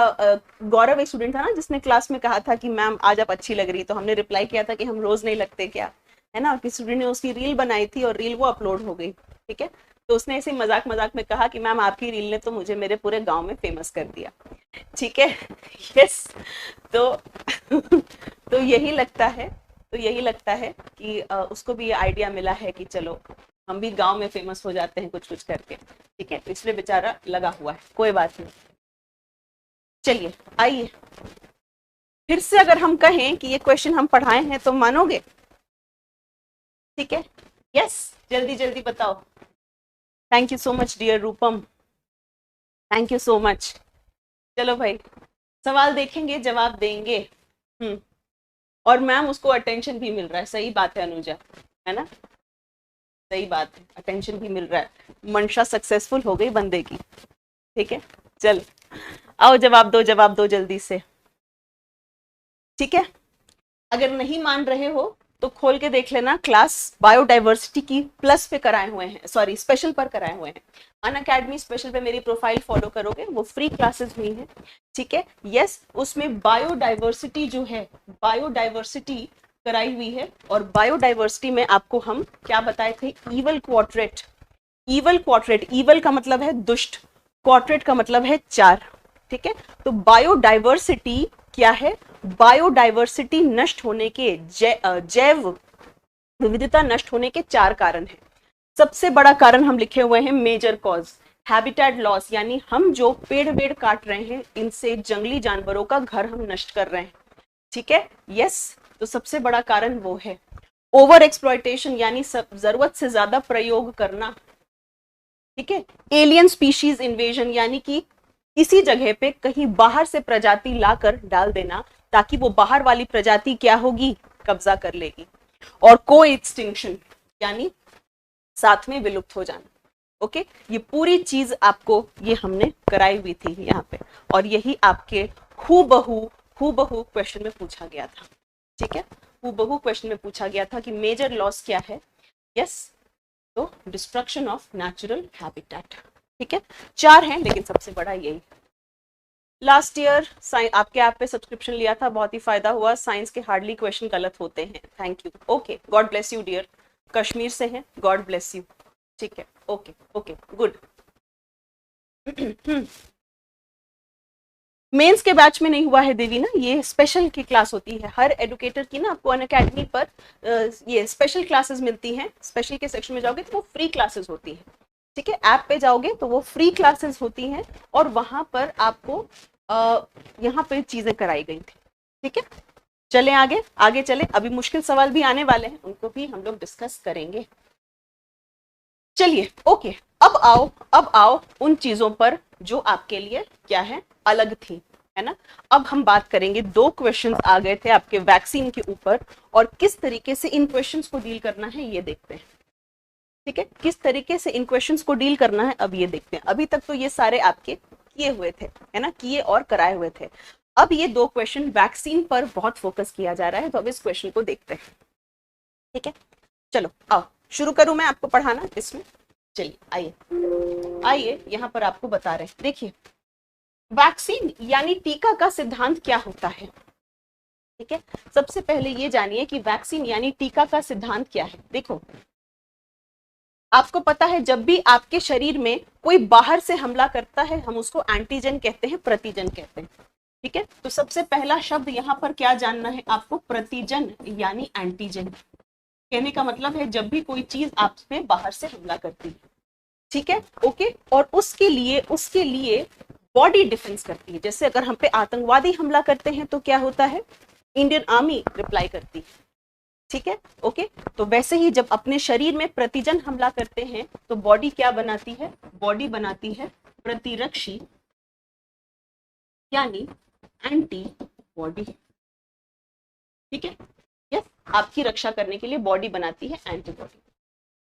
गौरव एक स्टूडेंट था ना जिसने क्लास में कहा था कि मैम आज आप अच्छी लग रही, तो हमने रिप्लाई किया था कि हम रोज नहीं लगते क्या, है ना, कि स्टूडेंट ने उसकी रील बनाई थी और रील वो अपलोड हो गई, ठीक है। तो उसने ऐसे मजाक मजाक में कहा कि मैम आपकी रील ने तो मुझे मेरे पूरे गांव में फेमस कर दिया, ठीक है। यस तो तो यही लगता है, तो यही लगता है कि उसको भी ये आइडिया मिला है कि चलो हम भी गांव में फेमस हो जाते हैं कुछ कुछ करके, ठीक है। तो इसलिए बेचारा लगा हुआ है, कोई बात नहीं। चलिए आइए, फिर से अगर हम कहें कि ये क्वेश्चन हम पढ़ाए हैं तो मानोगे, ठीक है। यस जल्दी जल्दी बताओ। Thank you so much dear Rupam, thank you so much. चलो भाई सवाल देखेंगे, जवाब देंगे। और मैम उसको अटेंशन भी मिल रहा है, सही बात है अनुजा, है ना, सही बात है, अटेंशन भी मिल रहा है, मंशा सक्सेसफुल हो गई बंदे की, ठीक है। चल आओ जवाब दो, जवाब दो जल्दी से, ठीक है। अगर नहीं मान रहे हो तो खोल के देख लेना, क्लास बायोडाइवर्सिटी की प्लस पे कराए हुए हैं, सॉरी स्पेशल पर कराए हुए हैं। अनअकैडमी स्पेशल पे मेरी प्रोफाइल फॉलो करोगे, वो फ्री क्लासेस हुई हैं, ठीक है। यस उसमें बायोडाइवर्सिटी जो है, बायोडाइवर्सिटी कराई हुई है, और बायोडाइवर्सिटी में आपको हम क्या बताए थे, evil quadrat, evil quadrat, evil का मतलब है दुष्ट, क्वाड्रेट का मतलब है चार, ठीक है। तो बायोडाइवर्सिटी क्या है, बायोडाइवर्सिटी नष्ट होने के, जैव विविधता नष्ट होने के चार कारण हैं। सबसे बड़ा कारण हम लिखे हुए हैं मेजर कॉज, हैबिटेट लॉस, यानी हम जो पेड़ वेड़ काट रहे हैं इनसे जंगली जानवरों का घर हम नष्ट कर रहे हैं, ठीक है, यस। तो सबसे बड़ा कारण वो है। ओवर एक्सप्लॉयटेशन यानी जरूरत से ज्यादा प्रयोग करना, ठीक है। एलियन स्पीशीज इन्वेजन यानी कि किसी जगह पे कहीं बाहर से प्रजाति लाकर डाल देना ताकि वो बाहर वाली प्रजाति क्या होगी, कब्जा कर लेगी। और को एक्सटिंक्शन यानी साथ में विलुप्त हो जाना। ओके, ये पूरी चीज आपको ये हमने कराई हुई थी यहाँ पे, और यही आपके हूबहू क्वेश्चन में पूछा गया था, ठीक है। हूबहू क्वेश्चन में पूछा गया था कि मेजर लॉस क्या है, यस, तो डिस्ट्रक्शन ऑफ नेचुरल हैबिटेट, ठीक है। 4 हैं लेकिन सबसे बड़ा यही। लास्ट ईयर आपके ऐप पे सब्सक्रिप्शन लिया था, बहुत ही फायदा हुआ। साइंस के हार्डली क्वेश्चन गलत होते हैं, thank you, okay, God bless you dear. Kashmir से हैं, गॉड ब्लेस यू, ठीक है, ओके ओके गुड। मेंस के बैच में नहीं हुआ है देवी ना, ये स्पेशल की क्लास होती है हर एडुकेटर की ना, आपको अनअकैडमी पर ये स्पेशल क्लासेस मिलती हैं। स्पेशल के सेक्शन में जाओगे तो वो फ्री क्लासेस होती है, ठीक है। ऐप पे जाओगे तो वो फ्री क्लासेस होती हैं और वहां पर आपको यहाँ पे चीजें कराई गई थी, ठीक है। चले आगे आगे चले, अभी मुश्किल सवाल भी आने वाले हैं, उनको भी हम लोग डिस्कस करेंगे। चलिए ओके, अब आओ उन चीजों पर जो आपके लिए क्या है, अलग थी, है ना। अब हम बात करेंगे, 2 क्वेश्चंस आ गए थे आपके वैक्सीन के ऊपर, और किस तरीके से इन क्वेश्चंस को डील करना है ये देखते हैं, ठीक है। किस तरीके से इन क्वेश्चंस को डील करना है अब ये देखते हैं। अभी तक तो ये सारे आपके किए हुए थे, है ना, किए और कराए हुए थे। अब ये 2 क्वेश्चन वैक्सीन पर बहुत फोकस किया जा रहा है, तो अब इस क्वेश्चन को देखते हैं, ठीक है। चलो आओ शुरू करूं मैं आपको पढ़ाना इसमें। चलिए आइए यहाँ पर आपको बता रहे हैं, देखिए वैक्सीन यानी टीका का सिद्धांत क्या होता है, ठीक है। सबसे पहले ये जानिए कि वैक्सीन यानी टीका का सिद्धांत क्या है। देखो, आपको पता है जब भी आपके शरीर में कोई बाहर से हमला करता है हम उसको एंटीजन कहते हैं, प्रतिजन कहते हैं, ठीक है। तो सबसे पहला शब्द यहाँ पर क्या जानना है आपको, प्रतिजन यानी एंटीजन। कहने का मतलब है जब भी कोई चीज आप में बाहर से हमला करती है, ठीक है, ओके। और उसके लिए बॉडी डिफेंस करती है। जैसे अगर हम पे आतंकवादी हमला करते हैं तो क्या होता है, इंडियन आर्मी रिप्लाई करती है, ठीक है, ओके। तो वैसे ही जब अपने शरीर में प्रतिजन हमला करते हैं तो बॉडी क्या बनाती है, बॉडी बनाती है प्रतिरक्षी यानी एंटी बॉडी, ठीक है, यस। आपकी रक्षा करने के लिए बॉडी बनाती है एंटीबॉडी,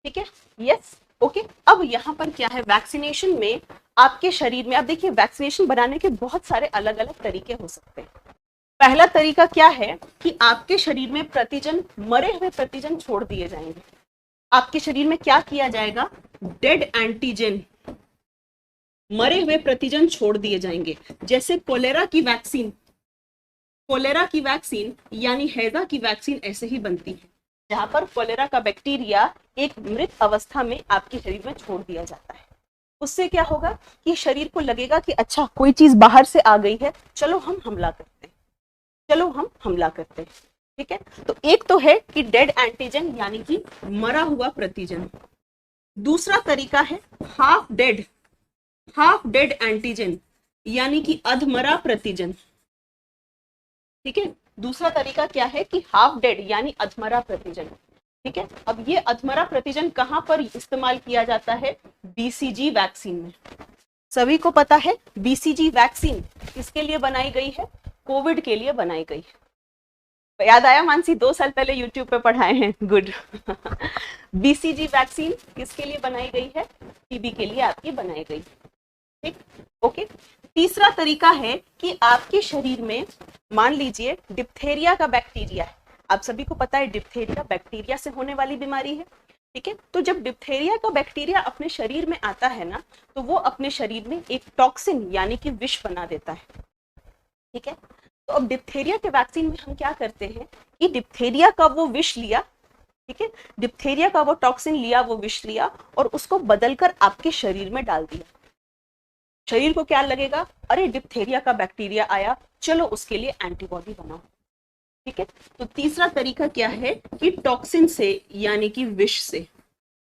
ठीक है, यस, ओके। अब यहाँ पर क्या है, वैक्सीनेशन में आपके शरीर में, आप देखिए वैक्सीनेशन बनाने के बहुत सारे अलग अलग तरीके हो सकते हैं। पहला तरीका क्या है कि आपके शरीर में प्रतिजन, मरे हुए प्रतिजन छोड़ दिए जाएंगे। आपके शरीर में क्या किया जाएगा, डेड एंटीजन, मरे हुए प्रतिजन छोड़ दिए जाएंगे। जैसे कोलेरा की वैक्सीन यानी हैजा की वैक्सीन ऐसे ही बनती है, जहां पर कोलेरा का बैक्टीरिया एक मृत अवस्था में आपके शरीर में छोड़ दिया जाता है। उससे क्या होगा कि शरीर को लगेगा कि अच्छा कोई चीज बाहर से आ गई है, चलो हम हमला करते हैं, ठीक है। तो एक तो है कि डेड एंटीजन यानी कि मरा हुआ प्रतिजन। दूसरा तरीका है हाफ डेड एंटीजन यानी कि अधमरा प्रतिजन, ठीक है। दूसरा तरीका क्या है कि हाफ डेड यानी अधमरा प्रतिजन, ठीक है। अब ये अधमरा प्रतिजन कहां पर इस्तेमाल किया जाता है, बीसीजी वैक्सीन में। सभी को पता है बीसीजी वैक्सीन किसके लिए बनाई गई है, कोविड के लिए बनाई गई है। याद आया मानसी, 2 साल पहले यूट्यूब पे पढ़ाए हैं, गुड। बीसीजी वैक्सीन किसके लिए बनाई गई है, टीबी के लिए आपकी बनाई गई, ठीक, ओके। तीसरा तरीका है कि आपके शरीर में मान लीजिए डिप्थेरिया का बैक्टीरिया है। आप सभी को पता है डिप्थेरिया बैक्टीरिया से होने वाली बीमारी है, ठीक है। तो जब डिप्थेरिया का बैक्टीरिया अपने शरीर में आता है ना, तो वो अपने शरीर में एक टॉक्सिन यानी कि विष बना देता है, ठीक है। तो अब डिप्थेरिया के वैक्सीन में हम क्या करते हैं कि डिप्थेरिया का वो विष लिया, ठीक है, डिप्थेरिया का वो टॉक्सिन लिया, वो विष लिया और उसको बदलकर आपके शरीर में डाल दिया। शरीर को क्या लगेगा, अरे डिप्थेरिया का बैक्टीरिया आया, चलो उसके लिए एंटीबॉडी बनाओ, ठीक है। तो तीसरा तरीका क्या है कि टॉक्सिन से यानी कि विष से,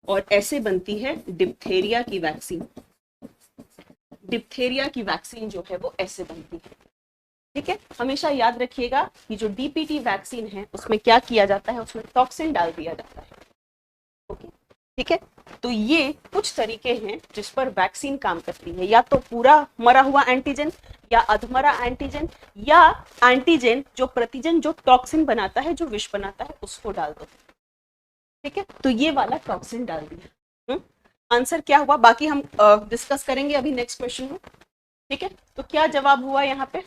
और ऐसे बनती है डिप्थेरिया की वैक्सीन, डिप्थेरिया की वैक्सीन जो है वो ऐसे बनती है। ठीक है, हमेशा याद रखिएगा कि जो डीपीटी वैक्सीन है उसमें क्या किया जाता है, उसमें टॉक्सिन डाल दिया जाता है। ओके, ठीक है, तो ये कुछ तरीके हैं जिस पर वैक्सीन काम करती है, या तो पूरा मरा हुआ एंटीजन, या अधमरा एंटीजन, या एंटीजन जो प्रतिजन जो टॉक्सिन बनाता है, जो विष बनाता है, उसको डाल दो। ठीक है, तो ये वाला टॉक्सिन डाल दिया। आंसर क्या हुआ बाकी हम डिस्कस करेंगे अभी नेक्स्ट क्वेश्चन में। ठीक है, तो क्या जवाब हुआ यहाँ पे?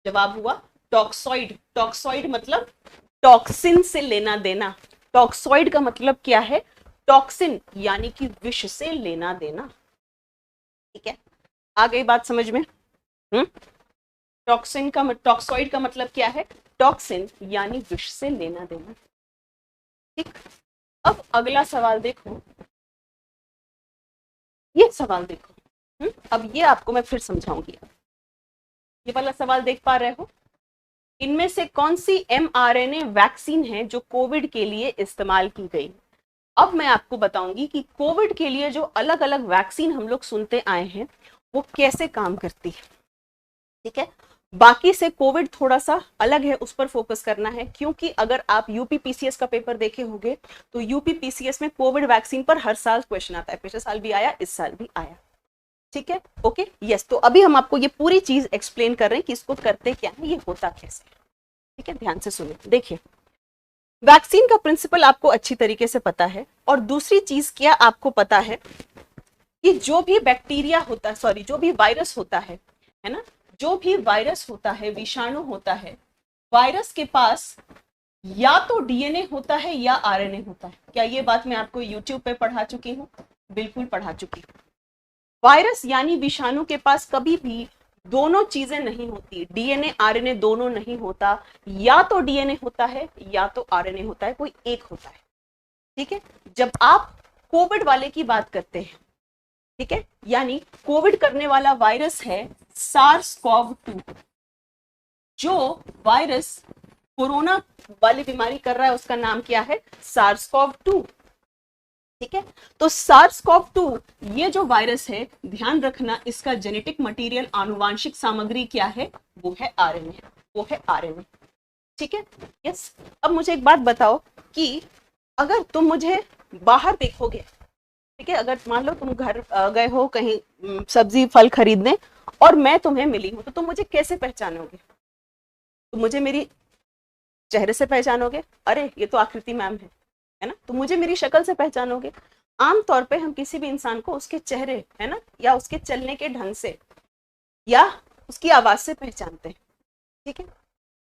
जवाब हुआ टॉक्सॉइड। टॉक्सॉइड मतलब टॉक्सिन से लेना देना। टॉक्सॉइड का मतलब क्या है? टॉक्सिन यानी कि विष से लेना देना। ठीक है, आ गई बात समझ में? टॉक्सिन का टॉक्सॉइड का मतलब क्या है? टॉक्सिन यानी विष से लेना देना। ठीक, अब अगला सवाल देखो, ये सवाल देखो। अब ये आपको मैं फिर समझाऊंगी। ये वाला सवाल देख पा रहे हो? इनमें से कौन सी mRNA वैक्सीन है जो कोविड के लिए इस्तेमाल की गई? अब मैं आपको बताऊंगी कि कोविड के लिए जो अलग अलग वैक्सीन हम लोग सुनते आए हैं वो कैसे काम करती है। ठीक है, बाकी से कोविड थोड़ा सा अलग है, उस पर फोकस करना है, क्योंकि अगर आप यूपीपीसीएस का पेपर देखे होंगे तो यूपीपीसीएस में कोविड वैक्सीन पर हर साल क्वेश्चन आता है। पिछले साल भी आया, इस साल भी आया। ठीक है, ओके, यस। तो अभी हम आपको ये पूरी चीज एक्सप्लेन कर रहे हैं कि इसको करते क्या है, ये होता कैसे। ठीक है, ध्यान से सुनिए। देखिए, वैक्सीन का प्रिंसिपल आपको अच्छी तरीके से पता है, और दूसरी चीज क्या आपको पता है कि जो भी बैक्टीरिया होता है, सॉरी, जो भी वायरस होता है ना, जो भी वायरस होता है, विषाणु होता है, वायरस के पास या तो डीएनए होता है या आरएनए होता है। क्या ये बात मैं आपको यूट्यूब पे पढ़ा चुकी हूँ? बिल्कुल पढ़ा चुकी हूँ। वायरस यानी विषाणु के पास कभी भी दोनों चीजें नहीं होती, डीएनए आरएनए दोनों नहीं होता, या तो डीएनए होता है या तो आरएनए होता है, कोई एक होता है। ठीक है, जब आप कोविड वाले की बात करते हैं, ठीक है, यानी कोविड करने वाला वायरस है SARS-CoV-2। जो वायरस कोरोना वाली बीमारी कर रहा है उसका नाम क्या है? SARS-CoV-2। ठीक है, तो SARS-CoV-2 ये जो वायरस है, ध्यान रखना, इसका जेनेटिक मटेरियल, आनुवांशिक सामग्री क्या है? वो है आरएनए, वो है आरएनए। ठीक है, यस। अब मुझे एक बात बताओ कि अगर तुम मुझे बाहर देखोगे, ठीक है, अगर मान लो तुम घर गए हो कहीं सब्जी फल खरीदने और मैं तुम्हें मिली हूं, तो तुम मुझे कैसे पहचानोगे? तुम मुझे मेरी चेहरे से पहचानोगे, अरे ये तो आकृति मैम है ना, तो मुझे मेरी शक्ल से पहचानोगे। आमतौर पे हम किसी भी इंसान को उसके चेहरे, है ना, या उसके चलने के ढंग से या उसकी आवाज से पहचानते हैं। ठीक है,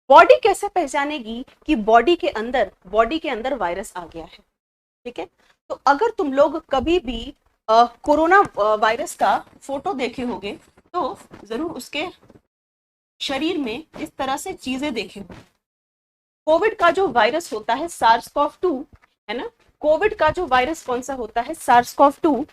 बॉडी कैसे पहचानेगी कि बॉडी के अंदर वायरस आ गया है? ठीक है, तो अगर तुम लोग कभी भी कोरोना वायरस का फोटो देखे होंगे तो जरूर उसके शरीर में इस तरह से चीजें देखे होंगे। कोविड का जो वायरस होता है SARS-CoV-2, है ना, कोविड का जो वायरस कौन सा होता है? SARS-CoV-2।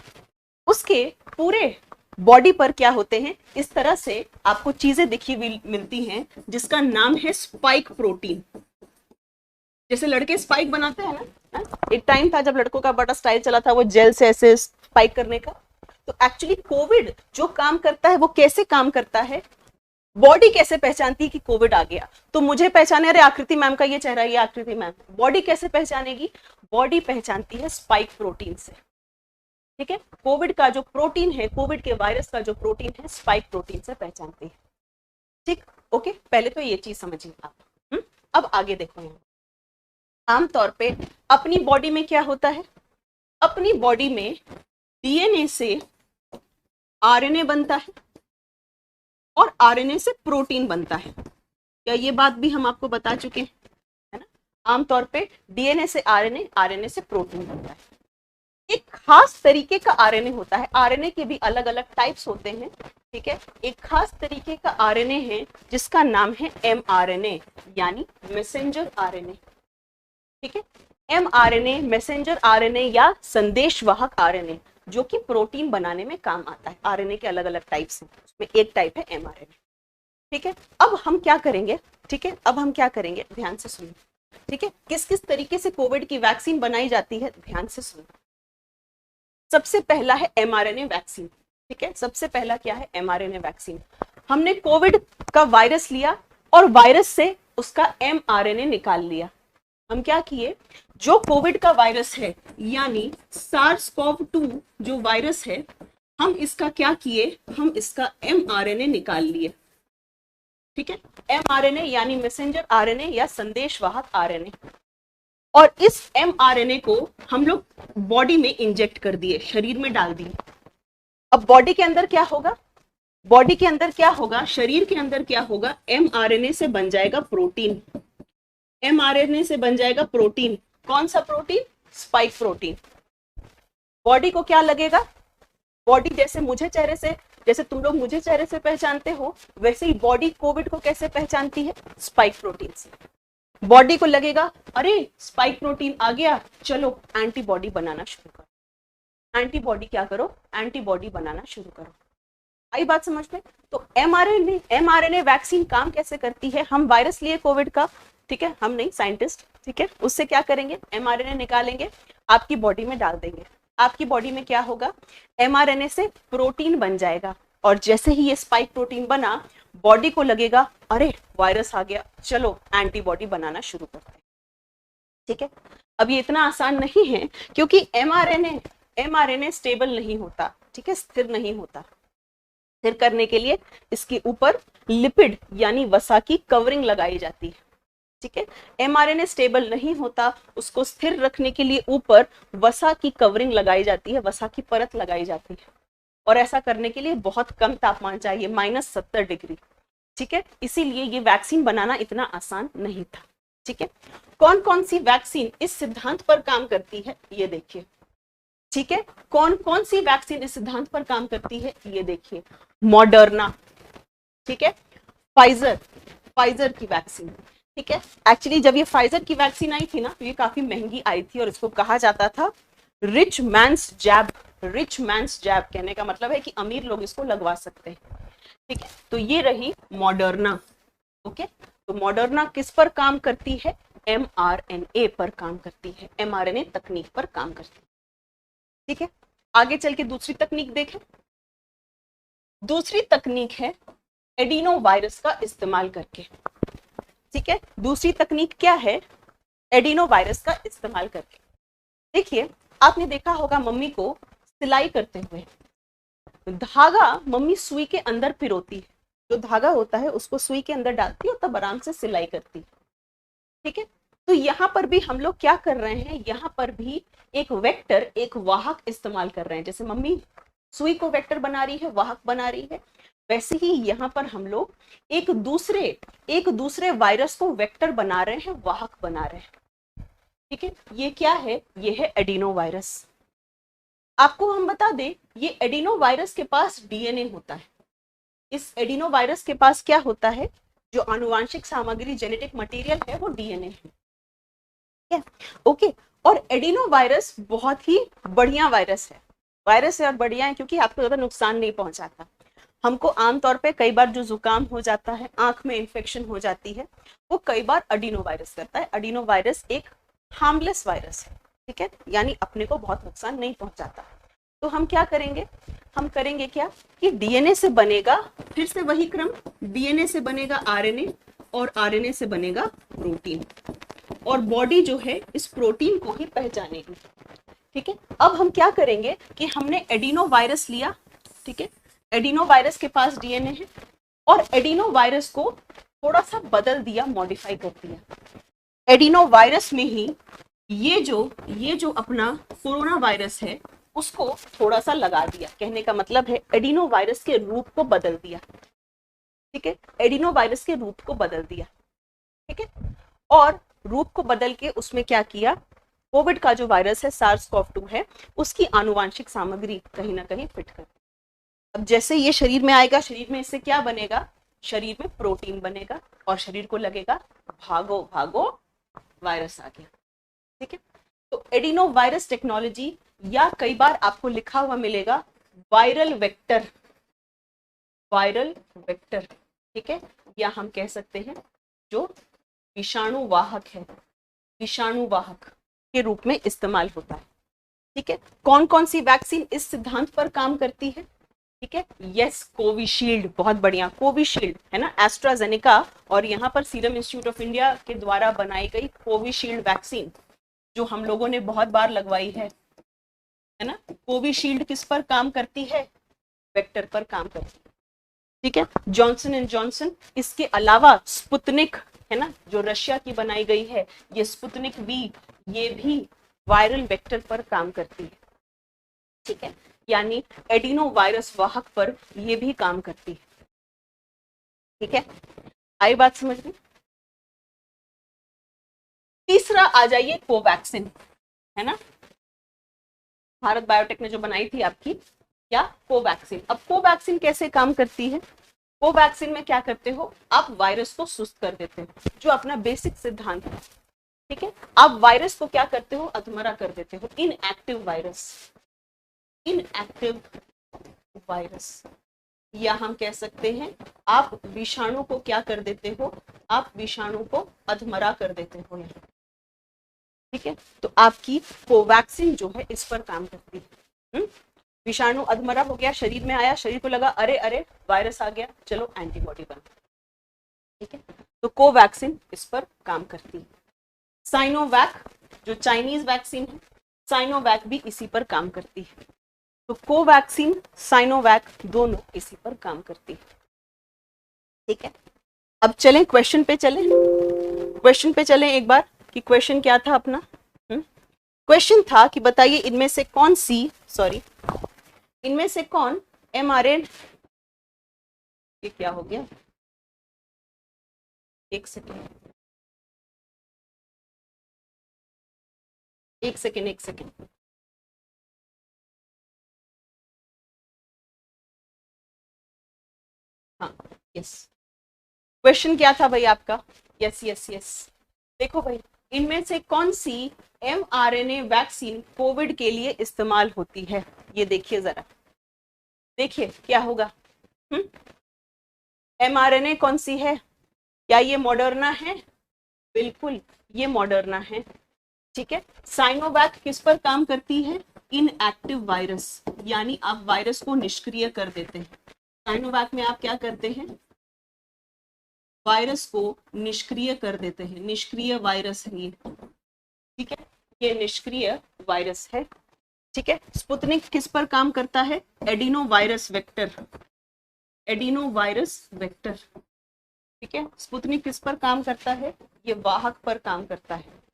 उसके पूरे बॉडी पर क्या होते हैं? इस तरह से आपको चीजें दिखी मिलती हैं जिसका नाम है स्पाइक प्रोटीन। जैसे लड़के स्पाइक बनाते हैं ना, एक टाइम था जब लड़कों का बड़ा स्टाइल चला था वो जेल से ऐसे स्पाइक करने का। तो एक्चुअली कोविड जो काम करता है वो कैसे काम करता है? बॉडी कैसे पहचानती है कि कोविड आ गया? तो मुझे पहचाने, अरे आकृति मैम का ये चेहरा, ये आकृति मैम। बॉडी कैसे पहचानेगी? बॉडी पहचानती है स्पाइक प्रोटीन से। ठीक है, कोविड का जो प्रोटीन है, कोविड के वायरस का जो प्रोटीन है, स्पाइक प्रोटीन से पहचानती है। ठीक, ओके, पहले तो ये चीज समझिए आप। अब आगे देखो, यहाँ आमतौर पे अपनी बॉडी में क्या होता है? अपनी बॉडी में डीएनए से आरएनए बनता है और आरएनए से प्रोटीन बनता है। क्या ये बात भी हम आपको बता चुके हैं, है ना? आमतौर पे डीएनए से आरएनए, आरएनए से प्रोटीन बनता है। एक खास तरीके का आरएनए होता है, आरएनए के भी अलग अलग टाइप्स होते हैं। ठीक है, एक खास तरीके का आरएनए है जिसका नाम है mRNA, यानी मैसेंजर आरएनए। ठीक है, mRNA, मैसेंजर आरएनए या संदेशवाहक आरएनए, जो कि प्रोटीन बनाने में काम आता है। आरएनए के अलग अलग टाइप्स हैं, उसमें एक टाइप है mRNA। ठीक है, अब हम क्या करेंगे? ठीक है, अब हम क्या करेंगे, ध्यान से सुनिए। ठीक है, किस किस तरीके से कोविड की वैक्सीन बनाई जाती है, ध्यान से सुनिए। सबसे पहला है mRNA वैक्सीन। ठीक है, सबसे पहला क्या है, mRNA वैक्सीन। हमने कोविड का वायरस लिया और वायरस से उसका mRNA निकाल लिया। हम क्या किए, जो कोविड का वायरस है यानी SARS-CoV-2 जो वायरस है, हम इसका क्या किए, हम इसका mRNA निकाल लिए। ठीक है, mRNA यानी मैसेंजर आरएनए या संदेशवाहक आरएनए। और इस mRNA को हम लोग बॉडी में इंजेक्ट कर दिए, शरीर में डाल दिए। अब बॉडी के अंदर क्या होगा, बॉडी के अंदर क्या होगा, शरीर के अंदर क्या होगा, mRNA से बन जाएगा प्रोटीन। mRNA से बन जाएगा प्रोटीन। कौन सा प्रोटीन, स्पाइक प्रोटीन। बॉडी को क्या लगेगा, बॉडी जैसे मुझे चेहरे से, जैसे तुम लोग मुझे चेहरे से पहचानते हो, वैसे ही बॉडी कोविड को कैसे पहचानती है, स्पाइक प्रोटीन से। बॉडी को लगेगा अरे स्पाइक प्रोटीन आ गया, चलो एंटीबॉडी बनाना शुरू करो। एंटीबॉडी क्या करो, एंटीबॉडी बनाना शुरू करो। आई बात समझ में। तो mRNA वैक्सीन काम कैसे करती है, हम वायरस लिए कोविड का, ठीक है, हम नहीं साइंटिस्ट, ठीक है, उससे क्या करेंगे, mRNA निकालेंगे, आपकी बॉडी में डाल देंगे। आपकी बॉडी में क्या होगा, mRNA से प्रोटीन बन जाएगा, और जैसे ही ये स्पाइक प्रोटीन बना, बॉडी को लगेगा अरे वायरस आ गया, चलो एंटीबॉडी बनाना शुरू करते हैं। ठीक है, अब ये इतना आसान नहीं है, क्योंकि mRNA स्टेबल नहीं होता, ठीक है, स्थिर नहीं होता। स्थिर करने के लिए इसके ऊपर लिपिड यानी वसा की कवरिंग लगाई जाती है। ठीक है, mRNA स्टेबल नहीं होता, उसको स्थिर रखने के लिए ऊपर वसा की कवरिंग लगाई जाती है, वसा की परत लगाई जाती है, और ऐसा करने के लिए बहुत कम तापमान चाहिए, -70 डिग्री। ठीक है, इसीलिए ये वैक्सीन बनाना इतना आसान नहीं था। ठीक है, कौन कौन सी वैक्सीन इस सिद्धांत पर काम करती है ये देखिए। ठीक है, कौन कौन सी वैक्सीन इस सिद्धांत पर काम करती है ये देखिए। मॉडर्ना, ठीक है, फाइजर की वैक्सीन। ठीक है, एक्चुअली जब ये फाइजर की वैक्सीन आई थी ना, तो ये काफी महंगी आई थी, और इसको कहा जाता था रिच मैंस जैब। रिच मैंस जैब कहने का मतलब है कि अमीर लोग इसको लगवा सकते हैं। ठीक है, तो ये रही मॉडर्ना। ओके, तो मॉडर्ना किस पर काम करती है, mRNA पर काम करती है, mRNA तकनीक पर काम करती है। ठीक है, आगे चल के दूसरी तकनीक देखें। दूसरी तकनीक है एडिनो वायरस का इस्तेमाल करके। ठीक है, दूसरी तकनीक क्या है, एडिनो वायरस का इस्तेमाल करके। देखिए, आपने देखा होगा मम्मी को सिलाई करते हुए, धागा मम्मी सुई के अंदर पिरोती है, जो धागा होता है उसको सुई के अंदर डालती है और तब आराम से सिलाई करती है। ठीक है, तो यहाँ पर भी हम लोग क्या कर रहे हैं, यहाँ पर भी एक वेक्टर, एक वाहक इस्तेमाल कर रहे हैं। जैसे मम्मी सुई को वेक्टर बना रही है, वाहक बना रही है, वैसे ही यहाँ पर हम लोग एक दूसरे वायरस को वेक्टर बना रहे हैं, वाहक बना रहे हैं। ठीक है, ये क्या है, ये है एडिनो वायरस। आपको हम बता दें, ये एडिनो वायरस के पास डीएनए होता है। इस एडिनो वायरस के पास क्या होता है, जो आनुवांशिक सामग्री, जेनेटिक मटेरियल है, वो डीएनए है। ओके, और एडिनो वायरस बहुत ही बढ़िया वायरस है और बढ़िया है क्योंकि आपको ज्यादा नुकसान नहीं पहुंचाता। हमको आमतौर पे कई बार जो जुकाम हो जाता है, आंख में इन्फेक्शन हो जाती है, वो कई बार एडिनो वायरस करता है। एडिनो वायरस एक हार्मलेस वायरस है, ठीक है, यानी अपने को बहुत नुकसान नहीं पहुंचाता। तो हम क्या करेंगे, हम करेंगे क्या कि डीएनए से बनेगा, फिर से वही क्रम, डीएनए से बनेगा आरएनए और आरएनए से बनेगा प्रोटीन, और बॉडी जो है इस प्रोटीन को ही पहचानेगी। ठीक है, अब हम क्या करेंगे कि हमने एडिनो वायरस लिया, ठीक है, एडिनो वायरस के पास डीएनए है, और एडिनो वायरस को थोड़ा सा बदल दिया, मॉडिफाई कर दिया। एडिनो वायरस में ही ये जो अपना कोरोना वायरस है उसको थोड़ा सा लगा दिया। कहने का मतलब है एडिनो वायरस के रूप को बदल दिया। ठीक है, एडिनो वायरस के रूप को बदल दिया। ठीक है, और रूप को बदल के उसमें क्या किया, कोविड का जो वायरस है SARS-CoV-2 है, उसकी आनुवांशिक सामग्री कहीं ना कहीं फिट कर। अब जैसे ये शरीर में आएगा, शरीर में इससे क्या बनेगा, शरीर में प्रोटीन बनेगा, और शरीर को लगेगा भागो भागो वायरस आ गया। ठीक है, तो एडिनो वायरस टेक्नोलॉजी, या कई बार आपको लिखा हुआ मिलेगा वायरल वेक्टर। ठीक है, या हम कह सकते हैं जो विषाणु वाहक है, विषाणु वाहक के रूप में इस्तेमाल होता है। ठीक है, कौन कौन सी वैक्सीन इस सिद्धांत पर काम करती है, ठीक है, यस कोविशील्ड, बहुत बढ़िया, कोविशील्ड है ना, एस्ट्राजेनेका और यहाँ पर सीरम इंस्टीट्यूट ऑफ इंडिया के द्वारा बनाई गई कोविशील्ड वैक्सीन जो हम लोगों ने बहुत बार लगवाई है ना। कोविशील्ड किस पर काम करती है? वेक्टर पर काम करती है। ठीक है, जॉनसन एंड जॉनसन, इसके अलावा स्पुतनिक है ना, जो रशिया की बनाई गई है, ये स्पुतनिक वी, ये भी वायरल वेक्टर पर काम करती है। ठीक है, यानी एडिनो वायरस वाहक पर ये भी काम करती है। ठीक है, आई बात समझ में? तीसरा आ जाइए कोवैक्सिन, है ना, भारत बायोटेक ने जो बनाई थी आपकी, क्या कोवैक्सिन। अब कोवैक्सिन कैसे काम करती है? कोवैक्सिन में क्या करते हो आप? वायरस को सुस्त कर देते हो, जो अपना बेसिक सिद्धांत है। ठीक है, आप वायरस को क्या करते हो? अधमरा कर देते हो, इनएक्टिव वायरस, इनएक्टिव वायरस, या हम कह सकते हैं आप विषाणु को क्या कर देते हो? आप विषाणु को अधमरा कर देते हो यहाँ। ठीक है, तो आपकी कोवैक्सिन जो है इस पर काम करती है। विषाणु अधमरा हो गया, शरीर में आया, शरीर को लगा अरे अरे वायरस आ गया, चलो एंटीबॉडी बना। ठीक है, तो कोवैक्सिन इस पर काम करती है। साइनोवैक जो चाइनीज वैक्सीन है, साइनोवैक भी इसी पर काम करती है। तो कोवैक्सिन, साइनोवैक दोनों इसी पर काम करती है। ठीक है, अब चलें क्वेश्चन पे चलें, क्वेश्चन पे चलें एक बार कि क्वेश्चन क्या था अपना। क्वेश्चन था कि बताइए इनमें से कौन सी, सॉरी, इनमें से कौन mRNA, ये क्या हो गया, एक सेकेंड, एक सेकेंड, एक सेकेंड, हाँ यस, क्वेश्चन क्या था भाई आपका? यस यस यस, देखो भाई, इनमें से कौन सी mRNA वैक्सीन कोविड के लिए इस्तेमाल होती है? ये देखिए जरा, देखिए क्या होगा। mRNA कौन सी है? क्या ये मॉडर्ना है? बिल्कुल, ये मॉडर्ना है। ठीक है, साइनोवैक किस पर काम करती है? इनएक्टिव वायरस, यानी आप वायरस को निष्क्रिय कर देते हैं। साइनोवैक में आप क्या करते हैं? वायरस को निष्क्रिय कर देते हैं, निष्क्रिय वायरस है ये। ठीक है, ये निष्क्रिय वायरस है। ठीक है, स्पुतनिक किस पर काम करता है? Adeno virus vector, adeno virus vector. ठीक है, स्पुतनिक किस पर काम करता है? ये वाहक पर काम करता है।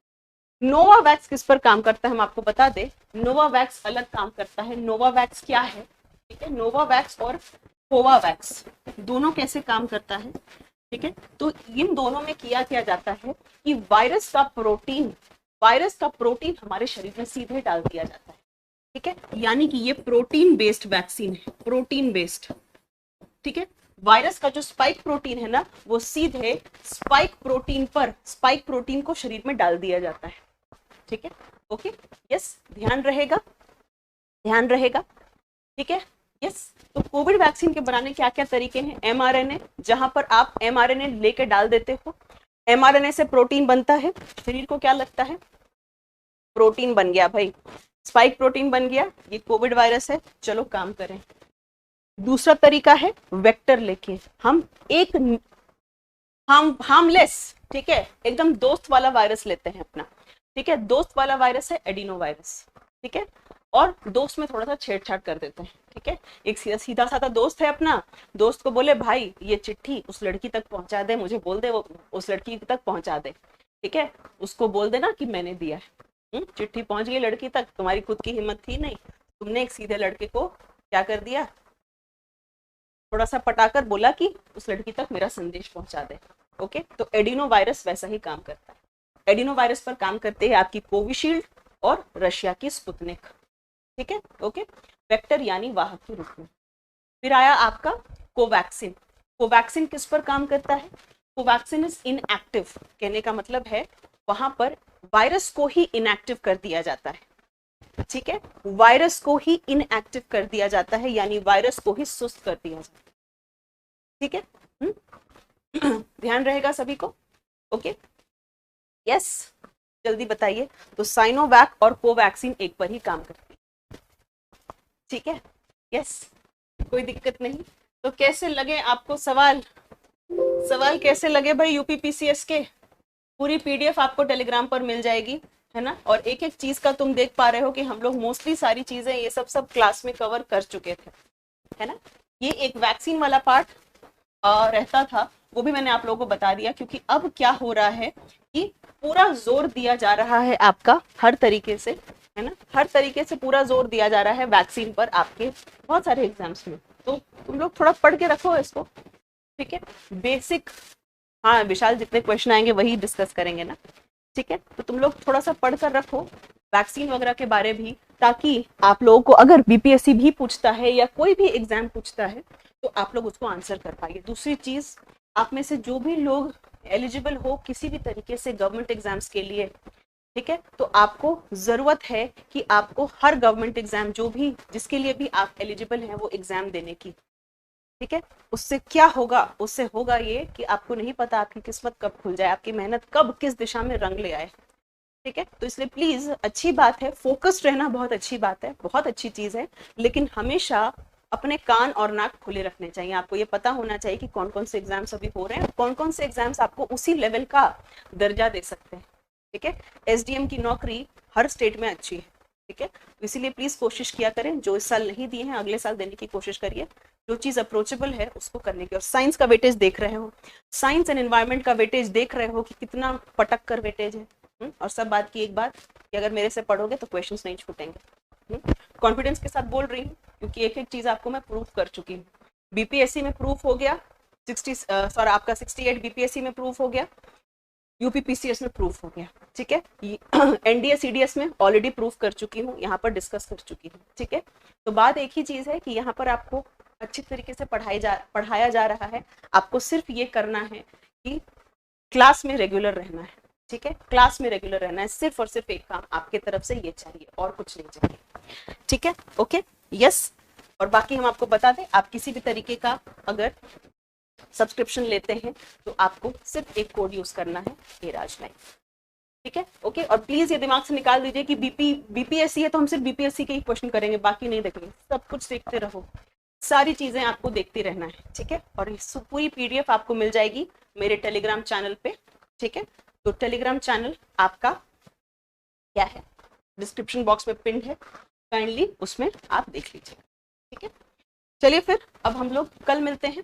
नोवावैक्स किस पर काम करता है? हम आपको बता दें, नोवावैक्स अलग काम करता है। नोवावैक्स क्या है? ठीक है, नोवावैक्स और कोवावैक्स दोनों कैसे काम करता है? ठीक है, तो इन दोनों में किया जाता है कि वायरस का प्रोटीन हमारे शरीर में सीधे डाल दिया जाता है। ठीक है, यानी कि ये प्रोटीन बेस्ड वैक्सीन है, प्रोटीन बेस्ड। ठीक है, वायरस का जो स्पाइक प्रोटीन है ना, वो सीधे स्पाइक प्रोटीन को शरीर में डाल दिया जाता है। ठीक है, ओके, यस, ध्यान रहेगा, ध्यान रहेगा। ठीक है, यस, तो कोविड वैक्सीन के बनाने क्या क्या तरीके हैं? mRNA, जहां पर आप mRNA लेके डाल देते हो, mRNA से प्रोटीन बनता है, शरीर को क्या लगता है? प्रोटीन बन गया भाई, स्पाइक प्रोटीन बन गया, ये कोविड वायरस है, चलो काम करें। दूसरा तरीका है वेक्टर लेके, हम एक हार्मलेस, ठीक है, एकदम दोस्त वाला वायरस लेते हैं अपना। ठीक है, दोस्त वाला वायरस है एडिनो वायरस। ठीक है, और दोस्त में थोड़ा सा छेड़छाड़ कर देते हैं। ठीक है, एक सीधा साधा दोस्त है अपना, दोस्त को बोले भाई ये चिट्ठी उस लड़की तक पहुंचा दे, मुझे बोल दे वो उस लड़की तक पहुंचा दे। ठीक है, उसको बोल देना कि मैंने दिया है। चिट्ठी पहुंच गई लड़की तक, तुम्हारी खुद की हिम्मत थी नहीं, तुमने एक सीधे लड़के को क्या कर दिया, थोड़ा सा पटाकर बोला कि उस लड़की तक मेरा संदेश पहुंचा दे। ओके, तो एडिनो वायरस वैसा ही काम करता है। एडिनो वायरस पर काम करते हैं आपकी कोविशील्ड और रशिया की स्पुतनिक। ठीक है, ओके, वेक्टर यानी वाहक के रूप में। फिर आया आपका कोवैक्सिन। कोवैक्सिन किस पर काम करता है? कोवैक्सिन इज इनएक्टिव, कहने का मतलब है वहां पर वायरस को ही इनएक्टिव कर दिया जाता है। ठीक है, वायरस को ही इनएक्टिव कर दिया जाता है, यानी वायरस को ही सुस्त कर दिया जाता है। ठीक है, ध्यान रहेगा सभी को। ओके, यस, जल्दी बताइए। तो साइनोवैक और कोवैक्सिन एक पर ही काम करती है। ठीक है, यस, कोई दिक्कत नहीं। तो कैसे लगे आपको सवाल, सवाल कैसे लगे भाई यूपीपीसीएस के? पूरी पीडीएफ आपको टेलीग्राम पर मिल जाएगी, है ना। और एक एक चीज का तुम देख पा रहे हो कि हम लोग मोस्टली सारी चीजें ये सब क्लास में कवर कर चुके थे, है ना। ये एक वैक्सीन वाला पार्ट रहता था, वो भी मैंने आप लोगों को बता दिया, क्योंकि अब क्या हो रहा है कि पूरा जोर दिया जा रहा है आपका हर तरीके से, है ना, हर तरीके से पूरा जोर दिया जा रहा है वैक्सीन पर आपके बहुत सारे एग्जाम्स में। तो तुम लोग थोड़ा पढ़ के रखो इसको, ठीक है, बेसिक। हाँ विशाल, जितने क्वेश्चन आएंगे वही डिस्कस करेंगे ना, ठीक है। तो तुम लोग थोड़ा सा पढ़ कर रखो वैक्सीन वगैरह के बारे भी, ताकि आप लोगों को अगर बीपीएससी भी पूछता है या कोई भी एग्जाम पूछता है तो आप लोग उसको आंसर कर पाइए। दूसरी चीज, आप में से जो भी लोग एलिजिबल हो किसी भी तरीके से गवर्नमेंट एग्जाम्स के लिए, ठीक है, तो आपको जरूरत है कि आपको हर गवर्नमेंट एग्जाम जो भी जिसके लिए भी आप एलिजिबल हैं वो एग्जाम देने की, ठीक है। उससे क्या होगा, उससे होगा ये कि आपको नहीं पता आपकी किस्मत कब खुल जाए, आपकी मेहनत कब किस दिशा में रंग ले आए, ठीक है। तो इसलिए प्लीज, अच्छी बात है, फोकस्ड रहना बहुत अच्छी बात है, बहुत अच्छी चीज है, लेकिन हमेशा अपने कान और नाक खुले रखने चाहिए। आपको ये पता होना चाहिए कि कौन कौन से एग्जाम्स अभी हो रहे हैं, कौन कौन से एग्जाम्स आपको उसी लेवल का दर्जा दे सकते हैं, ठीक है। एसडीएम की नौकरी हर स्टेट में अच्छी है, ठीक है। तो इसीलिए प्लीज कोशिश किया करें, जो इस साल नहीं दिए हैं अगले साल देने की कोशिश करिए, जो चीज अप्रोचेबल है उसको करने की। और साइंस का वेटेज देख रहे हो, साइंस एंड एनवायरमेंट का वेटेज देख रहे हो कि कितना पटक कर वेटेज है। और सब बात की एक बात कि अगर मेरे से पढ़ोगे तो क्वेश्चंस नहीं छूटेंगे। कॉन्फिडेंस के साथ बोल रही हूँ, क्योंकि एक एक चीज आपको मैं प्रूफ कर चुकी हूँ। बीपीएससी में प्रूफ हो गया, 60 आपका 68 बीपीएससी में प्रूफ हो गया, यूपीपीसीएस में प्रूफ हो गया, ठीक है। एनडीए सीडीएस में ऑलरेडी प्रूफ कर चुकी हूँ, यहाँ पर डिस्कस कर चुकी हूँ, ठीक है। तो बात एक ही चीज है कि यहाँ पर आपको अच्छी तरीके से पढ़ाया जा रहा है। आपको सिर्फ ये करना है कि क्लास में रेगुलर रहना है, ठीक है, क्लास में रेगुलर रहना है। सिर्फ और सिर्फ एक काम आपके तरफ से ये चाहिए और कुछ नहीं चाहिए, ठीक है। Okay, yes. और बाकी हम आपको बता दें, आप किसी भी तरीके का अगर सब्सक्रिप्शन लेते हैं तो आपको सिर्फ एक कोड यूज करना है, एराज लाइफ, ठीक है। ओके, और प्लीज ये दिमाग से निकाल दीजिए कि बीपीएससी है तो हम सिर्फ बीपीएससी के ही क्वेश्चन करेंगे, बाकी नहीं देखेंगे। सब कुछ देखते रहो, सारी चीजें आपको देखते रहना है, ठीक है। और पूरी पीडीएफ आपको मिल जाएगी मेरे टेलीग्राम चैनल पे, ठीक है। तो टेलीग्राम चैनल आपका क्या है, डिस्क्रिप्शन बॉक्स में पिन है, काइंडली उसमें आप देख लीजिए, ठीक है। चलिए फिर अब हम लोग कल मिलते हैं,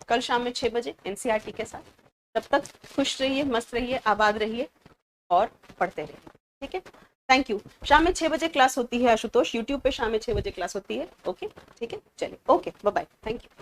कल शाम में 6 बजे एनसीईआरटी के साथ। तब तक खुश रहिए, मस्त रहिए, आबाद रहिए और पढ़ते रहिए, ठीक है। Thank you. शाम में 6 बजे क्लास होती है आशुतोष, यूट्यूब पे शाम में 6 बजे क्लास होती है। ओके, ठीक है, चलिए, okay, bye bye, thank you.